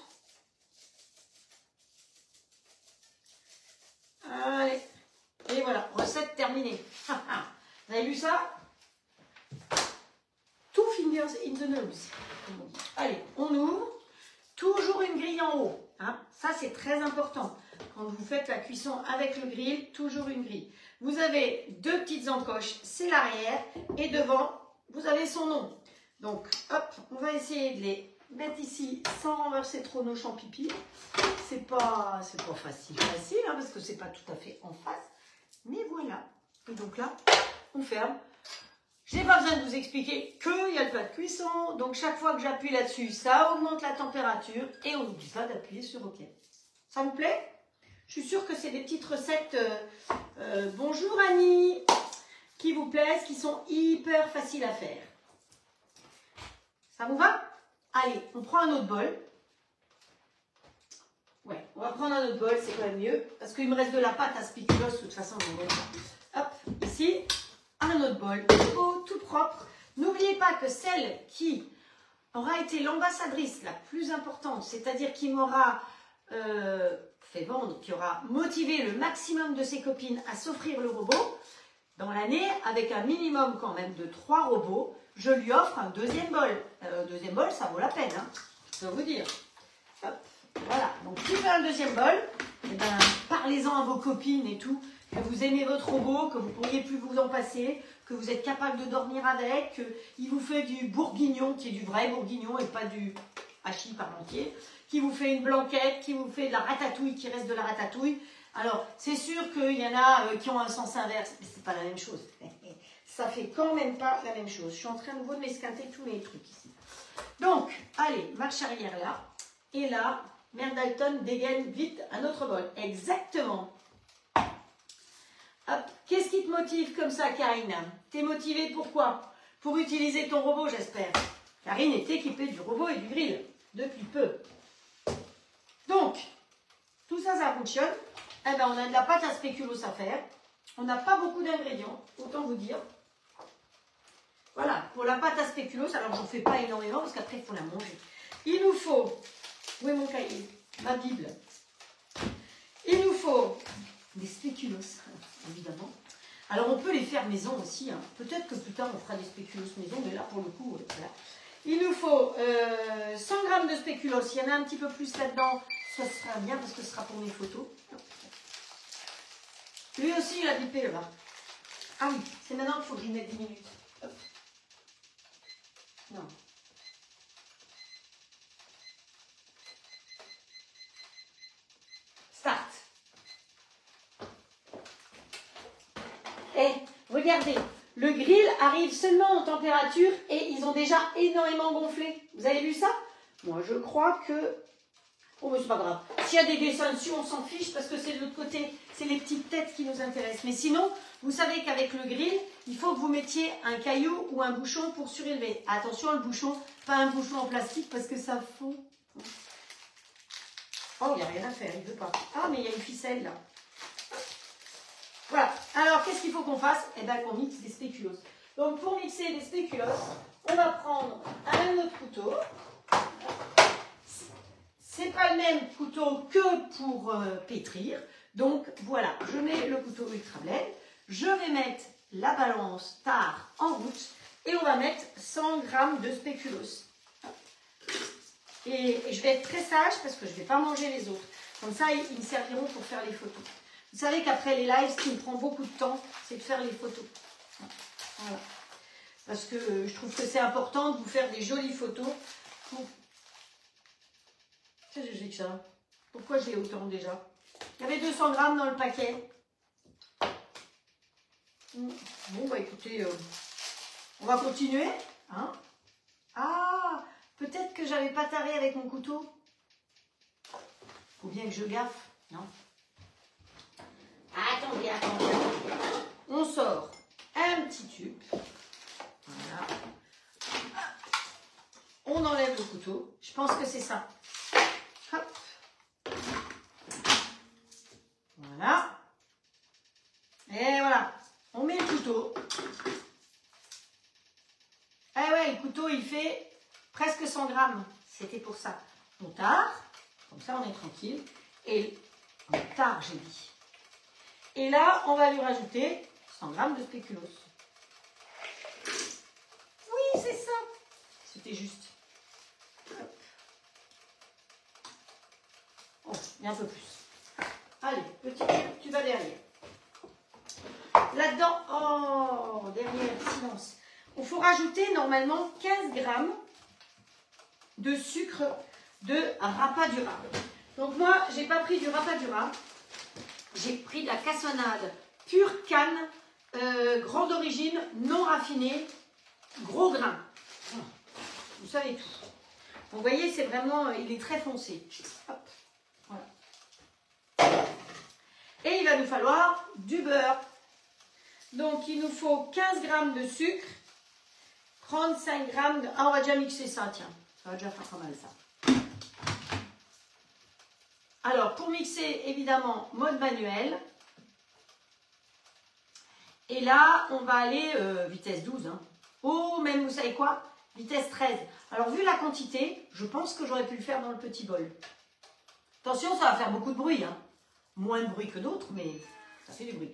Allez, et voilà, recette terminée. Vous avez vu ça? Two fingers in the nose. Allez, on ouvre. Toujours une grille en haut. Hein. Ça, c'est très important. Quand vous faites la cuisson avec le grill, toujours une grille. Vous avez deux petites encoches, c'est l'arrière. Et devant, vous avez son nom. Donc, hop, on va essayer de les mettre ici sans renverser trop nos champignons. C'est pas facile, hein, parce que c'est pas tout à fait en face. Mais voilà. Et donc là, on ferme. Je n'ai pas besoin de vous expliquer qu'il y a le plat de cuisson. Donc, chaque fois que j'appuie là-dessus, ça augmente la température. Et on n'oublie pas d'appuyer sur OK. Ça vous plaît? Je suis sûre que c'est des petites recettes, bonjour Annie, qui vous plaisent, qui sont hyper faciles à faire. Ça vous va? Allez, on prend un autre bol. Ouais, on va prendre un autre bol, c'est quand même mieux. Parce qu'il me reste de la pâte à spéculoos, de toute façon, hop, ici, un autre bol, tout propre. N'oubliez pas que celle qui aura été l'ambassadrice la plus importante, c'est-à-dire qui m'aura fait vendre, qui aura motivé le maximum de ses copines à s'offrir le robot, dans l'année, avec un minimum quand même de 3 robots, je lui offre un deuxième bol. Deuxième bol, ça vaut la peine, hein, je peux vous dire. Hop, voilà, donc qui fait un deuxième bol, eh ben, parlez-en à vos copines et tout, que vous aimez votre robot, que vous ne pourriez plus vous en passer, que vous êtes capable de dormir avec, qu'il vous fait du bourguignon, qui est du vrai bourguignon et pas du hachis parmentier, qui vous fait une blanquette, qui vous fait de la ratatouille, qui reste de la ratatouille. Alors, c'est sûr qu'il y en a qui ont un sens inverse, mais c'est pas la même chose. Ça fait quand même pas la même chose. Je suis en train de nouveau de m'esquinter tous mes trucs ici. Donc, allez, marche arrière là. Et là, Mère Dalton dégaine vite un autre bol. Exactement. Hop. Qu'est-ce qui te motive comme ça, Karine? T'es motivée pourquoi? Pour utiliser ton robot, j'espère. Karine est équipée du robot et du grill depuis peu. Donc, tout ça, ça fonctionne. Eh ben, on a de la pâte à spéculoos à faire. On n'a pas beaucoup d'ingrédients, autant vous dire. Voilà, pour la pâte à spéculoos, alors je n'en fais pas énormément parce qu'après, il faut la manger. Il nous faut, où est mon cahier? Ma Bible. Il nous faut des spéculoos, évidemment. Alors, on peut les faire maison aussi. Hein. Peut-être que plus tard, on fera des spéculoos maison, mais là, pour le coup, voilà. Il nous faut 100 g de spéculoos. Il y en a un petit peu plus là-dedans. Ça sera bien parce que ce sera pour mes photos. Lui aussi, il a bipé là-bas. Ah oui, c'est maintenant qu'il faut que j'y mette 10 minutes. Hop. Non. Start. Et regardez, le grill arrive seulement en température et ils ont déjà énormément gonflé. Vous avez vu ça? Moi, je crois que... Oh, mais c'est pas grave. S'il y a des dessins dessus, on s'en fiche parce que c'est de l'autre côté. C'est les petites têtes qui nous intéressent. Mais sinon, vous savez qu'avec le grill, il faut que vous mettiez un caillou ou un bouchon pour surélever. Attention, le bouchon, pas un bouchon en plastique parce que ça fond. Oh, il n'y a rien à faire, il ne veut pas. Ah, mais il y a une ficelle là. Voilà. Alors, qu'est-ce qu'il faut qu'on fasse? Eh bien, qu'on mixe des spéculoos. Donc, pour mixer des spéculoos, on va prendre un autre couteau. C'est pas le même couteau que pour pétrir. Donc voilà, je mets le couteau Ultra Blend. Je vais mettre la balance tare en route et on va mettre 100 g de spéculoos. Et je vais être très sage parce que je ne vais pas manger les autres. Comme ça, ils me serviront pour faire les photos. Vous savez qu'après les lives, ce qui me prend beaucoup de temps, c'est de faire les photos. Voilà. Parce que je trouve que c'est important de vous faire des jolies photos pour... Qu'est-ce que j'ai que ça? Pourquoi j'ai autant déjà? Il y avait 200 g dans le paquet. Bon, bah écoutez, on va continuer. Hein? Ah, peut-être que j'avais pas taré avec mon couteau. Faut bien que je gaffe, non? Attendez. On sort un petit tube. Voilà. On enlève le couteau. Je pense que c'est ça. Hop. Voilà. Et voilà. On met le couteau. Ah ouais, le couteau, il fait presque 100 grammes. C'était pour ça. On tare. Comme ça, on est tranquille. Et on tare, j'ai dit. Et là, on va lui rajouter 100 grammes de spéculoos. Oui, c'est ça. C'était juste. Hop. et un peu plus. Allez, petit cube, tu vas derrière. Là-dedans, oh, derrière, silence. Il faut rajouter normalement 15 grammes de sucre de rapadura. Donc moi, j'ai pas pris du rapadura. J'ai pris de la cassonade pure canne, grande origine, non raffinée, gros grain. Vous savez tout. Donc, vous voyez, c'est vraiment, il est très foncé. Hop, voilà. Et il va nous falloir du beurre. Donc, il nous faut 15 grammes de sucre, 35 grammes de... Ah, on va déjà mixer ça, tiens. Ça va déjà faire pas mal, ça. Alors, pour mixer, évidemment, mode manuel. Et là, on va aller vitesse 12. Hein. Oh, même, vous savez quoi? Vitesse 13. Alors, vu la quantité, je pense que j'aurais pu le faire dans le petit bol. Attention, ça va faire beaucoup de bruit. Hein. Moins de bruit que d'autres, mais ça fait du bruit.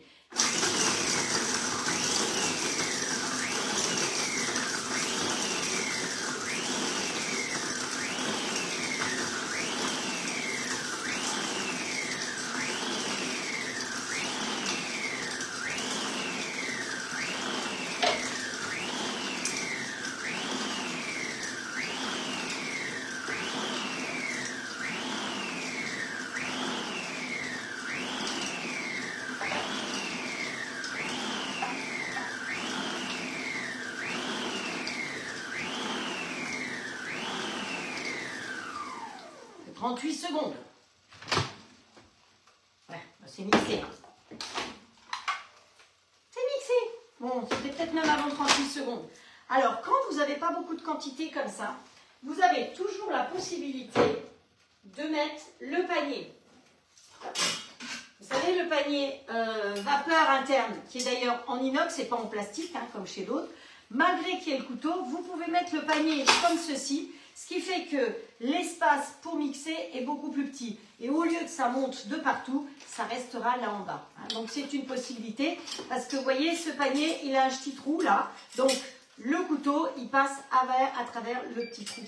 « 38 secondes. Ouais, c'est mixé. Hein. C'est mixé. Bon, c'était peut-être même avant 38 secondes. Alors, quand vous n'avez pas beaucoup de quantité comme ça, vous avez toujours la possibilité de mettre le panier. Vous savez, le panier vapeur interne, qui est d'ailleurs en inox et pas en plastique, hein, comme chez d'autres. Malgré qu'il y ait le couteau, vous pouvez mettre le panier comme ceci. Ce qui fait que l'espace pour mixer est beaucoup plus petit. Et au lieu que ça monte de partout, ça restera là en bas. Donc c'est une possibilité. Parce que vous voyez, ce panier, il a un petit trou là. Donc le couteau, il passe à travers le petit trou.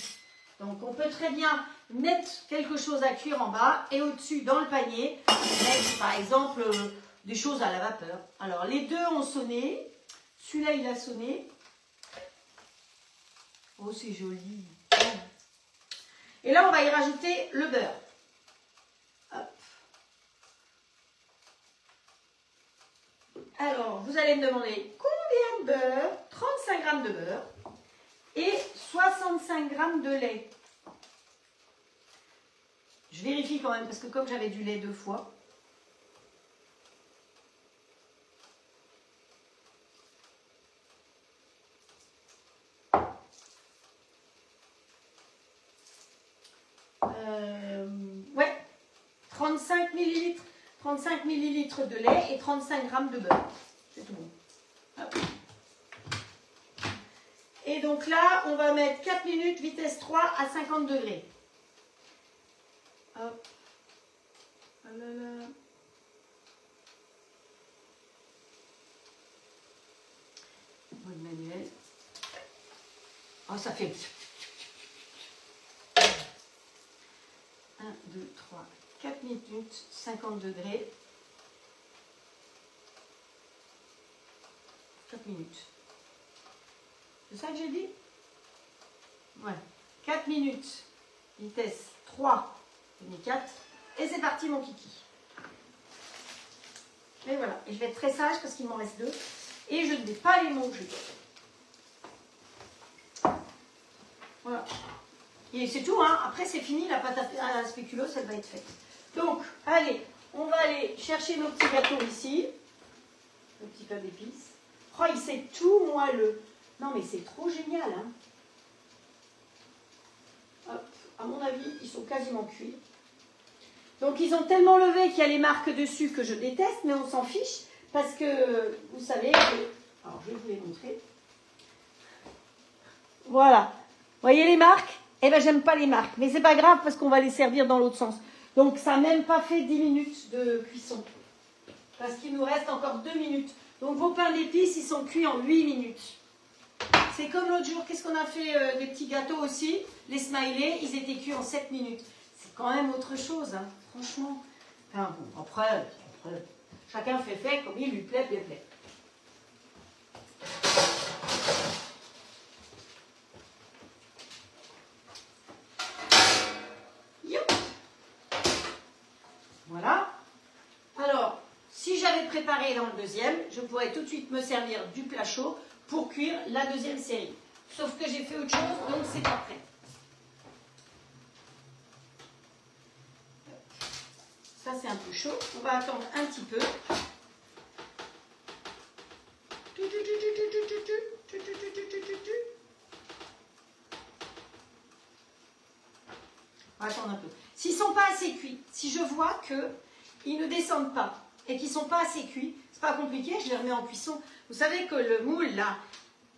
Donc on peut très bien mettre quelque chose à cuire en bas. Et au-dessus, dans le panier, mettre par exemple des choses à la vapeur. Alors les deux ont sonné. Celui-là, il a sonné. Oh, c'est joli. Et là, on va y rajouter le beurre. Hop. Alors, vous allez me demander combien de beurre? 35 grammes de beurre et 65 grammes de lait. Je vérifie quand même, parce que comme j'avais du lait 2 fois, ouais, 35 millilitres de lait et 35 grammes de beurre. C'est tout bon. Hop. Et donc là, on va mettre 4 minutes, vitesse 3 à 50 degrés. Hop. Ah là là. Mode manuel. Oh, ça fait... 1, 2, 3, 4 minutes, 50 degrés. 4 minutes. C'est ça que j'ai dit? Ouais. 4 minutes. Vitesse 3, demi 4. Et c'est parti mon kiki. Et voilà. Et je vais être très sage parce qu'il m'en reste 2. Et je ne vais pas les manger. Voilà. Et c'est tout, hein. Après c'est fini, la pâte à spéculoos, elle va être faite. Donc, allez, on va aller chercher nos petits gâteaux ici. Le petit pain d'épices. Oh, il s'est tout moelleux. Non, mais c'est trop génial, hein. Hop, à mon avis, ils sont quasiment cuits. Donc, ils ont tellement levé qu'il y a les marques dessus que je déteste, mais on s'en fiche. Parce que, vous savez, alors je vais vous les montrer. Voilà. Vous voyez les marques? Eh bien, j'aime pas les marques, mais c'est pas grave parce qu'on va les servir dans l'autre sens. Donc, ça n'a même pas fait 10 minutes de cuisson. Parce qu'il nous reste encore 2 minutes. Donc, vos pains d'épices, ils sont cuits en 8 minutes. C'est comme l'autre jour, qu'est-ce qu'on a fait des petits gâteaux aussi? Les smileys, ils étaient cuits en 7 minutes. C'est quand même autre chose, hein. Franchement. Enfin bon, après, chacun fait comme il lui plaît, bien plaît. Voilà. Alors, si j'avais préparé dans le deuxième, je pourrais tout de suite me servir du plat chaud pour cuire la deuxième série. Sauf que j'ai fait autre chose, donc c'est pas prêt. Ça, c'est un peu chaud. On va attendre un petit peu. On va attendre un peu. S'ils ne sont pas assez cuits, si je vois qu'ils ne descendent pas et qu'ils ne sont pas assez cuits, c'est pas compliqué, je les remets en cuisson. Vous savez que le moule, là,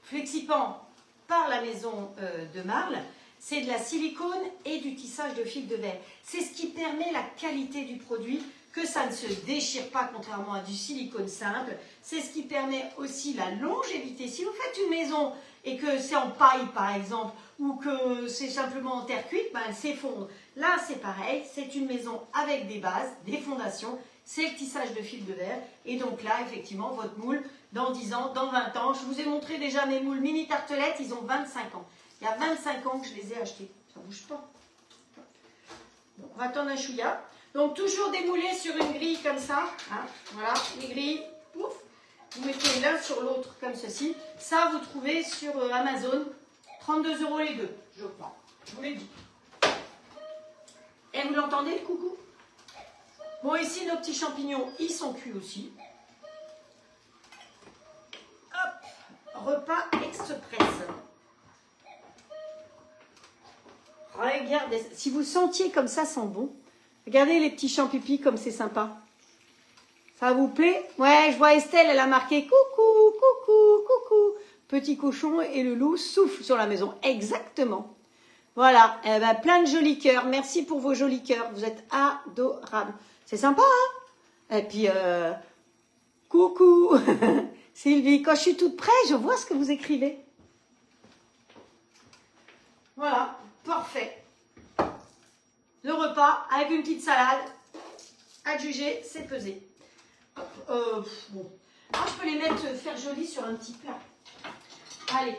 Flexipan par la maison de Marle, c'est de la silicone et du tissage de fil de verre. C'est ce qui permet la qualité du produit, que ça ne se déchire pas contrairement à du silicone simple. C'est ce qui permet aussi la longévité. Si vous faites une maison et que c'est en paille par exemple, ou que c'est simplement en terre cuite, ben, elle s'effondre. Là c'est pareil, c'est une maison avec des bases, des fondations, c'est le tissage de fil de verre. Et donc là effectivement votre moule, dans 10 ans, dans 20 ans, je vous ai montré déjà mes moules mini tartelettes, ils ont 25 ans. Il y a 25 ans que je les ai achetés. Ça ne bouge pas. Bon, on va attendre un chouïa. Donc, toujours démouler sur une grille comme ça. Hein, voilà, les grilles. Pouf. Vous mettez l'un sur l'autre comme ceci. Ça, vous trouvez sur Amazon. 32 € les deux, je crois. Je vous l'ai dit. Et vous l'entendez, le coucou? Bon, ici, nos petits champignons, ils sont cuits aussi. Hop. Repas express. Regardez, si vous sentiez comme ça sent bon, regardez les petits champs pipi comme c'est sympa. Ça vous plaît? Ouais, je vois Estelle, elle a marqué coucou, coucou, coucou. Petit cochon et le loup soufflent sur la maison. Exactement. Voilà, eh ben, plein de jolis cœurs. Merci pour vos jolis cœurs. Vous êtes adorables. C'est sympa, hein? Et puis, coucou, Sylvie. Quand je suis toute près, je vois ce que vous écrivez. Voilà. Parfait. Le repas avec une petite salade. À juger, c'est pesé. Bon. Ah, je peux les mettre, faire joli sur un petit plat. Allez.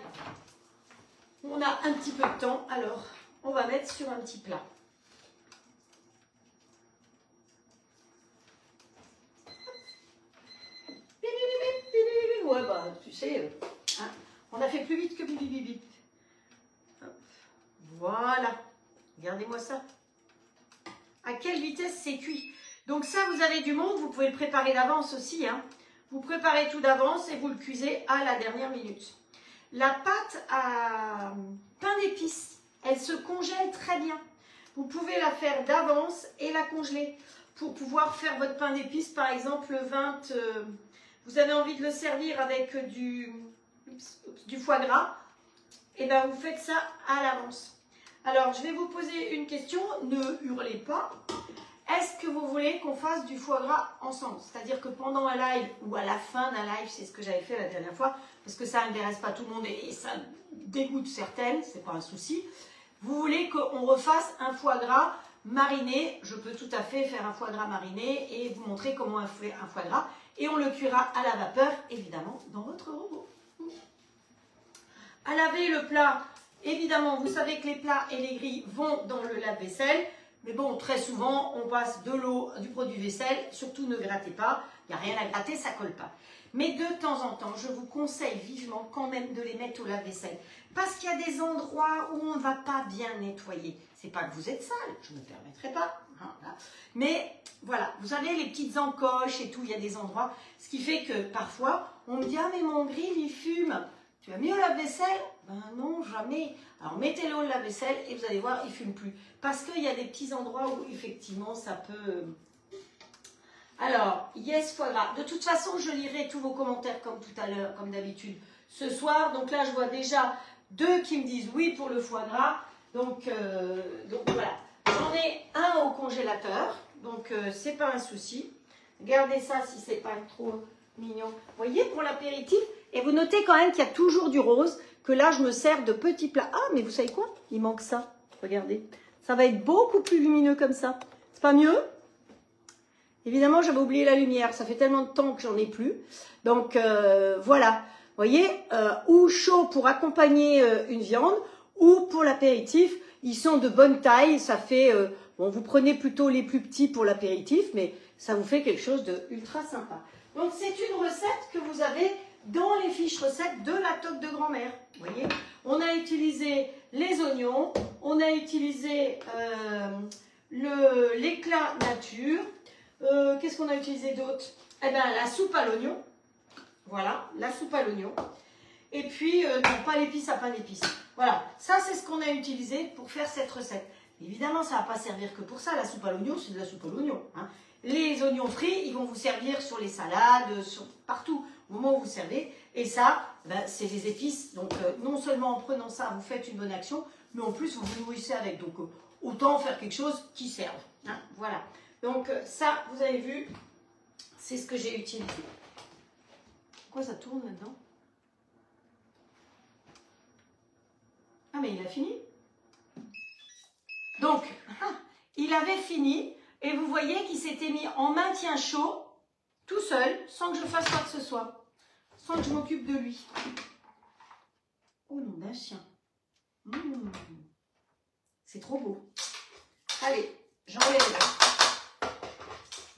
On a un petit peu de temps, alors on va mettre sur un petit plat. Ouais, bah, tu sais, hein, on a fait plus vite que bip, bip, bip. Voilà, regardez-moi ça. À quelle vitesse c'est cuit. Donc ça, vous avez du monde, vous pouvez le préparer d'avance aussi. Hein. Vous préparez tout d'avance et vous le cuisez à la dernière minute. La pâte à pain d'épices, elle se congèle très bien. Vous pouvez la faire d'avance et la congeler pour pouvoir faire votre pain d'épices. Par exemple, le 20, vous avez envie de le servir avec du foie gras. Et bien, vous faites ça à l'avance. Alors, je vais vous poser une question, ne hurlez pas. Est-ce que vous voulez qu'on fasse du foie gras ensemble? C'est-à-dire que pendant un live ou à la fin d'un live, c'est ce que j'avais fait la dernière fois, parce que ça n'intéresse pas tout le monde et ça dégoûte certaines, c'est pas un souci. Vous voulez qu'on refasse un foie gras mariné? Je peux tout à fait faire un foie gras mariné et vous montrer comment on fait un foie gras. Et on le cuira à la vapeur, évidemment, dans votre robot. À laver le plat. Évidemment, vous savez que les plats et les grilles vont dans le lave-vaisselle. Mais bon, très souvent, on passe de l'eau, du produit vaisselle. Surtout, ne grattez pas. Il n'y a rien à gratter, ça ne colle pas. Mais de temps en temps, je vous conseille vivement quand même de les mettre au lave-vaisselle. Parce qu'il y a des endroits où on ne va pas bien nettoyer. Ce n'est pas que vous êtes sale, je ne me permettrai pas. Hein, là. Mais voilà, vous avez les petites encoches et tout, il y a des endroits. Ce qui fait que parfois, on me dit « Ah, mais mon grill, il fume ». Tu as mis au lave-vaisselle? Ben non, jamais. Alors mettez-le au lave-vaisselle et vous allez voir, il ne fume plus. Parce qu'il y a des petits endroits où effectivement ça peut... Alors, yes foie gras. De toute façon, je lirai tous vos commentaires comme tout à l'heure, comme d'habitude, ce soir. Donc là, je vois déjà 2 qui me disent oui pour le foie gras. Donc voilà. J'en ai un au congélateur. Donc c'est pas un souci. Regardez ça si c'est pas trop mignon. Vous voyez, pour l'apéritif. Et vous notez quand même qu'il y a toujours du rose, que là, je me sers de petits plats. Ah, mais vous savez quoi? Il manque ça. Regardez. Ça va être beaucoup plus lumineux comme ça. C'est pas mieux? Évidemment, j'avais oublié la lumière. Ça fait tellement de temps que j'en ai plus. Donc, voilà. Vous voyez, ou chaud pour accompagner une viande, ou pour l'apéritif. Ils sont de bonne taille. Ça fait... bon, vous prenez plutôt les plus petits pour l'apéritif, mais ça vous fait quelque chose de ultra sympa. Donc, c'est une recette que vous avez dans les fiches recettes de la toque de grand-mère. Vous voyez, on a utilisé les oignons, on a utilisé l'éclat nature. Qu'est-ce qu'on a utilisé d'autre? Eh bien, la soupe à l'oignon. Voilà, la soupe à l'oignon. Et puis, non, pas l'épice à pain d'épices. Voilà, ça c'est ce qu'on a utilisé pour faire cette recette. Évidemment, ça ne va pas servir que pour ça. La soupe à l'oignon, c'est de la soupe à l'oignon. Hein. Les oignons frits, ils vont vous servir sur les salades, partout, au moment où vous servez. Et ça, ben, c'est des épices. Donc, non seulement en prenant ça, vous faites une bonne action, mais en plus, vous vous nourrissez avec. Donc, autant faire quelque chose qui serve. Hein. Voilà. Donc, ça, vous avez vu, c'est ce que j'ai utilisé. Pourquoi ça tourne maintenant? Ah, mais il a fini. Donc, il avait fini. Et vous voyez qu'il s'était mis en maintien chaud, tout seul, sans que je fasse quoi que ce soit. Sans que je m'occupe de lui. Oh nom d'un chien. C'est trop beau. Allez, j'enlève là.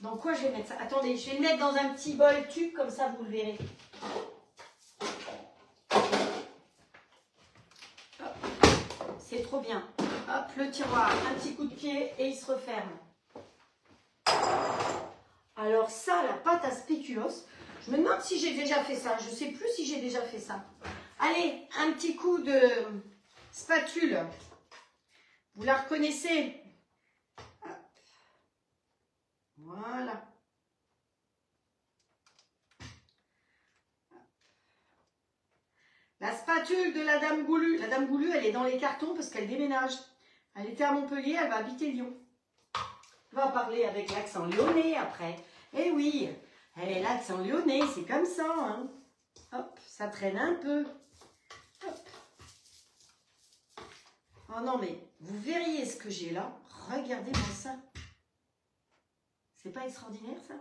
Dans quoi je vais mettre ça? Attendez, je vais le mettre dans un petit bol tube, comme ça vous le verrez. C'est trop bien. Hop, le tiroir, un petit coup de pied et il se referme. Alors ça, la pâte à spéculoos, je me demande si j'ai déjà fait ça. Je ne sais plus si j'ai déjà fait ça. Allez, un petit coup de spatule. Vous la reconnaissez? Voilà. La spatule de la Dame Goulue. La Dame Goulue, elle est dans les cartons parce qu'elle déménage. Elle était à Montpellier, elle va habiter Lyon. On va parler avec l'accent lyonnais après. Eh oui, l'accent lyonnais, c'est comme ça. Hein. Hop, ça traîne un peu. Hop. Oh non, mais vous verriez ce que j'ai là. Regardez-moi ça. C'est pas extraordinaire, ça?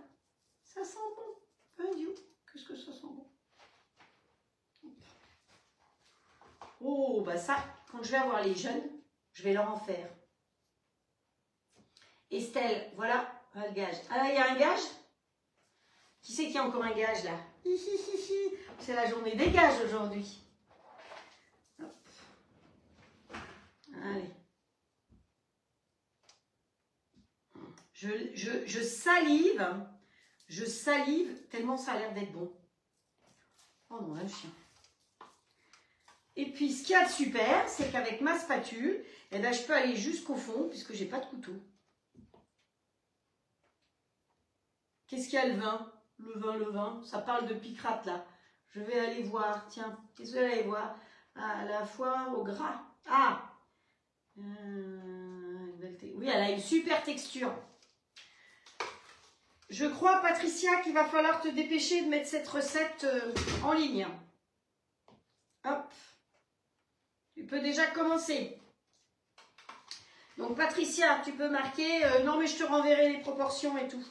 Ça sent bon. Un dieu, qu'est-ce que ça sent bon. Oh, bah ça, quand je vais avoir les jeunes, je vais leur en faire. Estelle, voilà le gage. Ah là, il y a un gage? Qui c'est qui a encore un gage là? C'est la journée des gages aujourd'hui. Allez. Je salive tellement ça a l'air d'être bon. Oh non, là, le chien. Et puis, ce qu'il y a de super, c'est qu'avec ma spatule, eh ben, je peux aller jusqu'au fond puisque j'ai pas de couteau. Qu'est-ce qu'il y a le vin? Le vin, ça parle de picrate là. Je vais aller voir, tiens, qu'est-ce que je vais aller voir? À la foire au gras. Ah oui, elle a une super texture. Je crois, Patricia, qu'il va falloir te dépêcher de mettre cette recette en ligne. Hop. Tu peux déjà commencer. Donc, Patricia, tu peux marquer... non, mais je te renverrai les proportions et tout.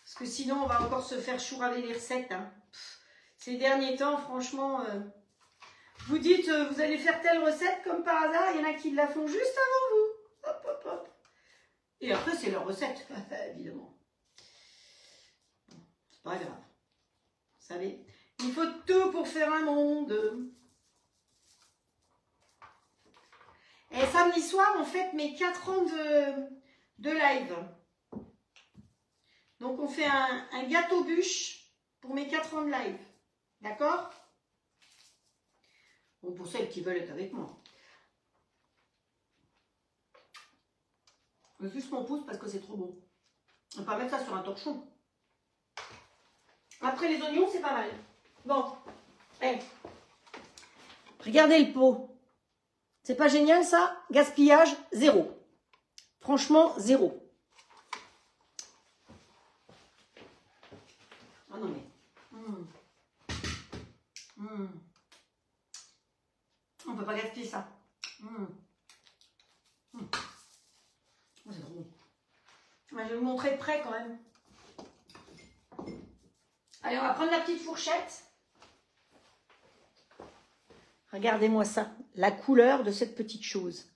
Parce que sinon, on va encore se faire chouraver les recettes. Hein. Ces derniers temps, franchement, vous dites, vous allez faire telle recette, comme par hasard, il y en a qui la font juste avant vous. Hop, hop, hop. Et après, c'est leur recette, évidemment. C'est pas grave. Vous savez, il faut tout pour faire un monde. Et samedi soir, on fête mes 4 ans de live. Donc, on fait un gâteau bûche pour mes 4 ans de live. D'accord? Bon, pour celles qui veulent être avec moi. Je juste mon pouce parce que c'est trop beau. On va pas mettre ça sur un torchon. Après, les oignons, c'est pas mal. Bon. Hey. Regardez le pot. C'est pas génial, ça? Gaspillage, 0. Franchement, 0. Ah non, mais... On peut pas gaspiller ça. Oh, c'est trop bon. Je vais vous montrer de près quand même. Allez, on va prendre la petite fourchette. Regardez-moi ça, la couleur de cette petite chose.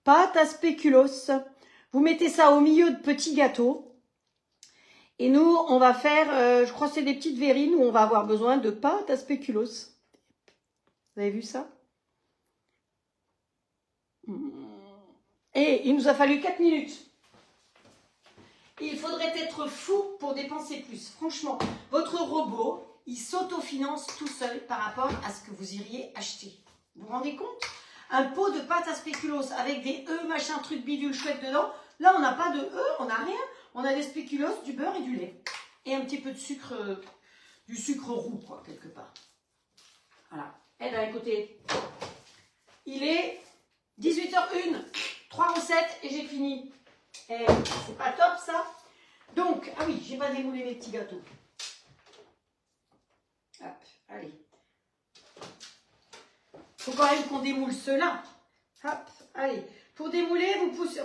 Pâte à spéculoos. Vous mettez ça au milieu de petits gâteaux. Et nous, on va faire, je crois que c'est des petites verrines où on va avoir besoin de pâte à spéculoos. Vous avez vu ça? Et il nous a fallu 4 minutes. Il faudrait être fou pour dépenser plus. Franchement, votre robot, il s'autofinance tout seul par rapport à ce que vous iriez acheter. Vous vous rendez compte? Un pot de pâte à spéculoos avec des œufs, machin, truc bidule chouette dedans. Là, on n'a pas de œufs, on n'a rien. On a des spéculoos, du beurre et du lait. Et un petit peu de sucre, du sucre roux, quoi, quelque part. Voilà. Et bien, écoutez, il est 18h01. 3 recettes et j'ai fini. Et c'est pas top, ça. Donc, ah oui, j'ai pas démoulé mes petits gâteaux. Hop, allez. Faut quand même qu'on démoule ceux-là. Hop, allez. Pour démouler, vous poussez.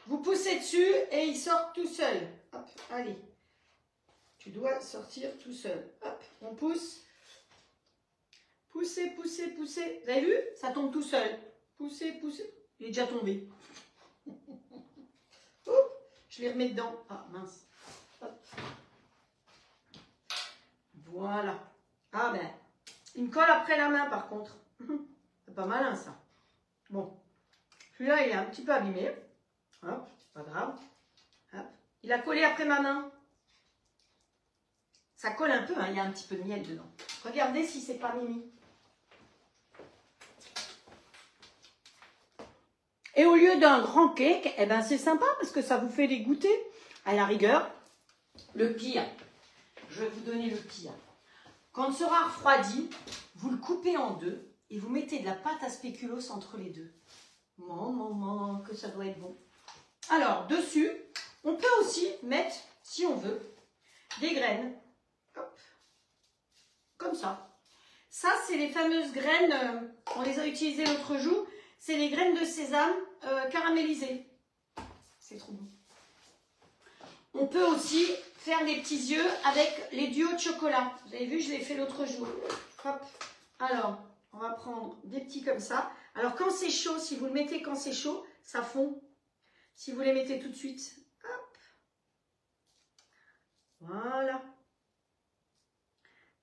Vous poussez dessus et il sort tout seul. Hop, allez. Tu dois sortir tout seul. Hop, on pousse. Poussez, poussez, poussez. Vous avez vu? Ça tombe tout seul. Poussez, poussez. Il est déjà tombé. Je les remets dedans. Ah, mince. Hop. Voilà. Ah ben, il me colle après la main par contre. C'est pas malin ça. Bon. Celui-là, il est un petit peu abîmé. Hop, pas grave. Hop. Il a collé après ma main. Ça colle un peu, hein, il y a un petit peu de miel dedans. Regardez si c'est pas mimi. Et au lieu d'un grand cake, eh ben c'est sympa parce que ça vous fait les goûter. À la rigueur, le pire, je vais vous donner le pire. Quand il sera refroidi, vous le coupez en deux et vous mettez de la pâte à spéculoos entre les deux. Maman, que ça doit être bon. Alors, dessus, on peut aussi mettre, si on veut, des graines. Hop. Comme ça. Ça, c'est les fameuses graines, on les a utilisées l'autre jour. C'est les graines de sésame caramélisées. C'est trop bon. On peut aussi faire des petits yeux avec les duos de chocolat. Vous avez vu, je l'ai fait l'autre jour. Hop. Alors, on va prendre des petits comme ça. Alors, quand c'est chaud, si vous le mettez quand c'est chaud, ça fond. Si vous les mettez tout de suite, hop. Voilà.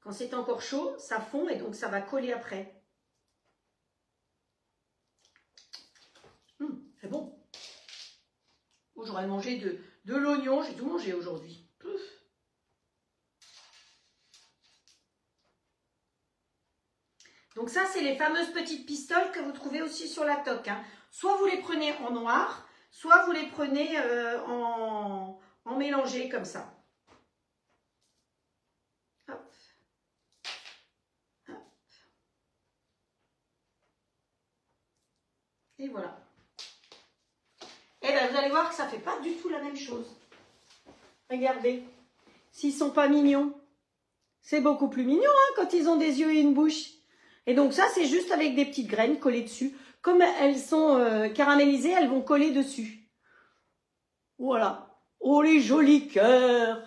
Quand c'est encore chaud, ça fond et donc ça va coller après. C'est bon. Oh, j'aurais mangé de l'oignon, j'ai tout mangé aujourd'hui. Donc ça, c'est les fameuses petites pistoles que vous trouvez aussi sur la toque. Hein. Soit vous les prenez en noir, soit vous les prenez en mélangé comme ça. Hop. Hop. Et voilà. Et bien, vous allez voir que ça ne fait pas du tout la même chose. Regardez. S'ils ne sont pas mignons, c'est beaucoup plus mignon hein, quand ils ont des yeux et une bouche. Et donc ça, c'est juste avec des petites graines collées dessus. Comme elles sont caramélisées, elles vont coller dessus. Voilà. Oh, les jolis cœurs.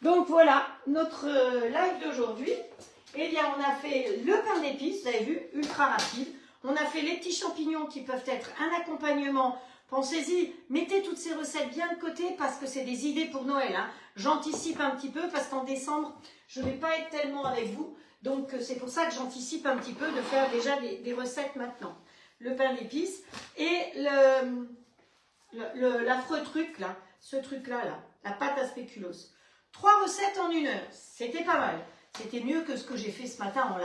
Donc voilà, notre live d'aujourd'hui. Eh bien, on a fait le pain d'épices, vous avez vu, ultra rapide. On a fait les petits champignons qui peuvent être un accompagnement. Pensez-y, mettez toutes ces recettes bien de côté parce que c'est des idées pour Noël. Hein. J'anticipe un petit peu parce qu'en décembre, je ne vais pas être tellement avec vous. Donc, c'est pour ça que j'anticipe un petit peu de faire déjà des recettes maintenant. Le pain d'épices et l'affreux truc là, ce truc-là, la pâte à spéculoos. 3 recettes en 1 heure, c'était pas mal. C'était mieux que ce que j'ai fait ce matin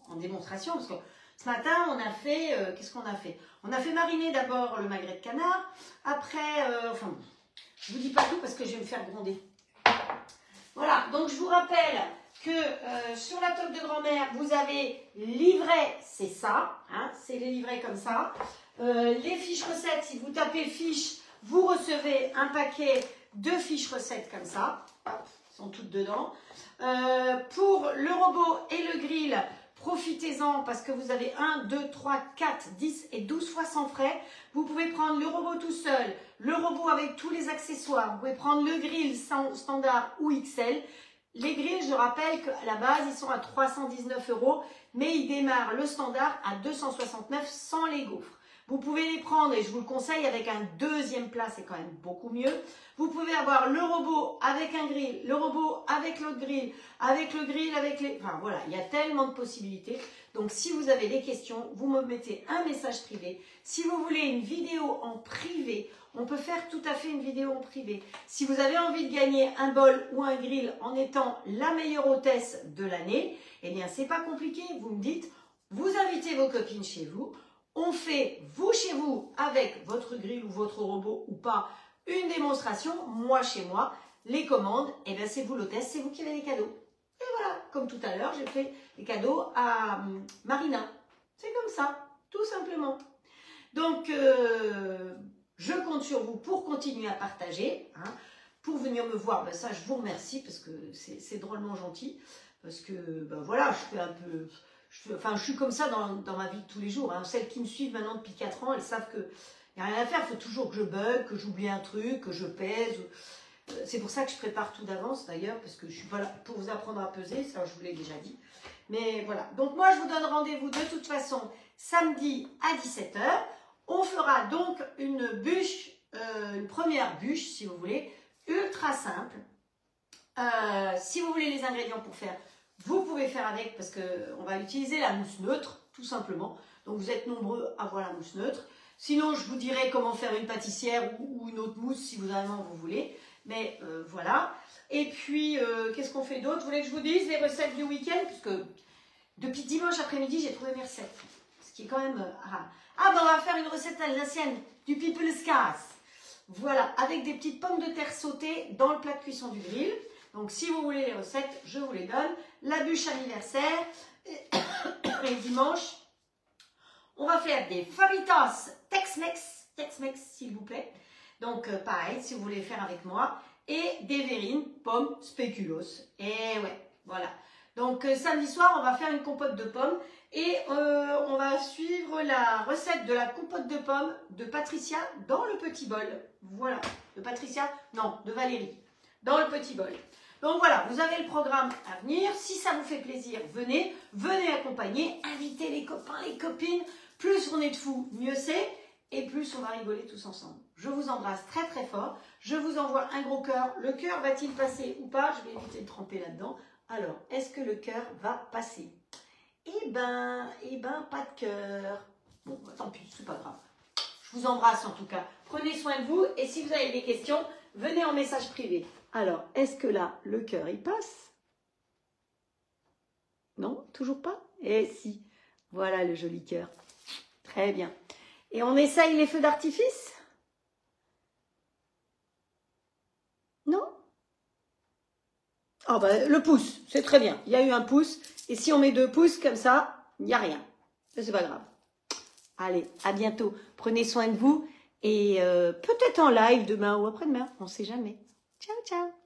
en démonstration parce que ce matin, on a fait, qu'est-ce qu'on a fait? On a fait mariner d'abord le magret de canard. Après, enfin, je vous dis pas tout parce que je vais me faire gronder. Voilà, donc je vous rappelle que sur la toque de grand-mère, vous avez livret, c'est ça, hein, c'est les livrets comme ça. Les fiches recettes, si vous tapez fiches, vous recevez un paquet de fiches recettes comme ça. Hop, elles sont toutes dedans. Pour le robot et le grill, Profitez-en parce que vous avez 1, 2, 3, 4, 10 et 12 fois sans frais. Vous pouvez prendre le robot tout seul, le robot avec tous les accessoires. Vous pouvez prendre le grill standard ou XL. Les grilles, je rappelle qu'à la base, ils sont à 319 €, mais ils démarrent le standard à 269 sans les gaufres. Vous pouvez les prendre, et je vous le conseille, avec un deuxième plat, c'est quand même beaucoup mieux. Vous pouvez avoir le robot avec un grill, le robot avec l'autre grill, avec le grill, avec les... Enfin voilà, il y a tellement de possibilités. Donc si vous avez des questions, vous me mettez un message privé. Si vous voulez une vidéo en privé, on peut faire tout à fait une vidéo en privé. Si vous avez envie de gagner un bol ou un grill en étant la meilleure hôtesse de l'année, eh bien c'est pas compliqué, vous me dites, vous invitez vos copines chez vous, on fait, vous chez vous, avec votre grill ou votre robot ou pas, une démonstration, moi chez moi, les commandes, et bien c'est vous l'hôtesse, c'est vous qui avez les cadeaux. Et voilà, comme tout à l'heure, j'ai fait les cadeaux à Marina. C'est comme ça, tout simplement. Donc, je compte sur vous pour continuer à partager, hein, pour venir me voir. Ben ça, je vous remercie parce que c'est drôlement gentil. Parce que, ben voilà, je fais un peu... je suis comme ça dans ma vie de tous les jours. Hein. Celles qui me suivent maintenant depuis 4 ans, elles savent qu'il n'y a rien à faire. Il faut toujours que je bug, que j'oublie un truc, que je pèse. C'est pour ça que je prépare tout d'avance d'ailleurs, parce que je ne suis pas là pour vous apprendre à peser, ça je vous l'ai déjà dit. Mais voilà. Donc moi, je vous donne rendez-vous de toute façon samedi à 17 h. On fera donc une bûche, une première bûche, si vous voulez, ultra simple. Si vous voulez les ingrédients pour faire, vous pouvez faire avec parce qu'on va utiliser la mousse neutre, tout simplement. Donc vous êtes nombreux à avoir la mousse neutre. Sinon, je vous dirai comment faire une pâtissière ou une autre mousse si vraiment vous voulez. Mais voilà. Et puis, qu'est-ce qu'on fait d'autre? Vous voulez que je vous dise les recettes du week-end? Parce que depuis dimanche après-midi, j'ai trouvé mes recettes. Ce qui est quand même rare. Ah, ben on va faire une recette alsacienne, du Piepelskäse. Voilà, avec des petites pommes de terre sautées dans le plat de cuisson du grill. Donc, si vous voulez les recettes, je vous les donne. La bûche anniversaire. Et dimanche, on va faire des fajitas Tex-Mex. Tex-Mex, s'il vous plaît. Donc, pareil, si vous voulez faire avec moi. Et des verrines, pommes, spéculoos. Et ouais, voilà. Donc, samedi soir, on va faire une compote de pommes. Et on va suivre la recette de la compote de pommes de Patricia dans le petit bol. Voilà. De Patricia, non, de Valérie. Dans le petit bol. Donc voilà, vous avez le programme à venir. Si ça vous fait plaisir, venez. Venez accompagner. Invitez les copains, les copines. Plus on est de fous, mieux c'est. Et plus on va rigoler tous ensemble. Je vous embrasse très très fort. Je vous envoie un gros cœur. Le cœur va-t-il passer ou pas? Je vais éviter de tremper là-dedans. Alors, est-ce que le cœur va passer? Eh ben, pas de cœur. Bon, bah, tant pis, c'est pas grave. Je vous embrasse en tout cas. Prenez soin de vous. Et si vous avez des questions, venez en message privé. Alors, est-ce que là, le cœur, il passe? Non, toujours pas? Eh si, voilà le joli cœur. Très bien. Et on essaye les feux d'artifice? Non? Oh ben, le pouce, c'est très bien. Il y a eu un pouce. Et si on met 2 pouces comme ça, il n'y a rien. C'est pas grave. Allez, à bientôt. Prenez soin de vous. Et peut-être en live demain ou après-demain. On ne sait jamais. Ciao, ciao.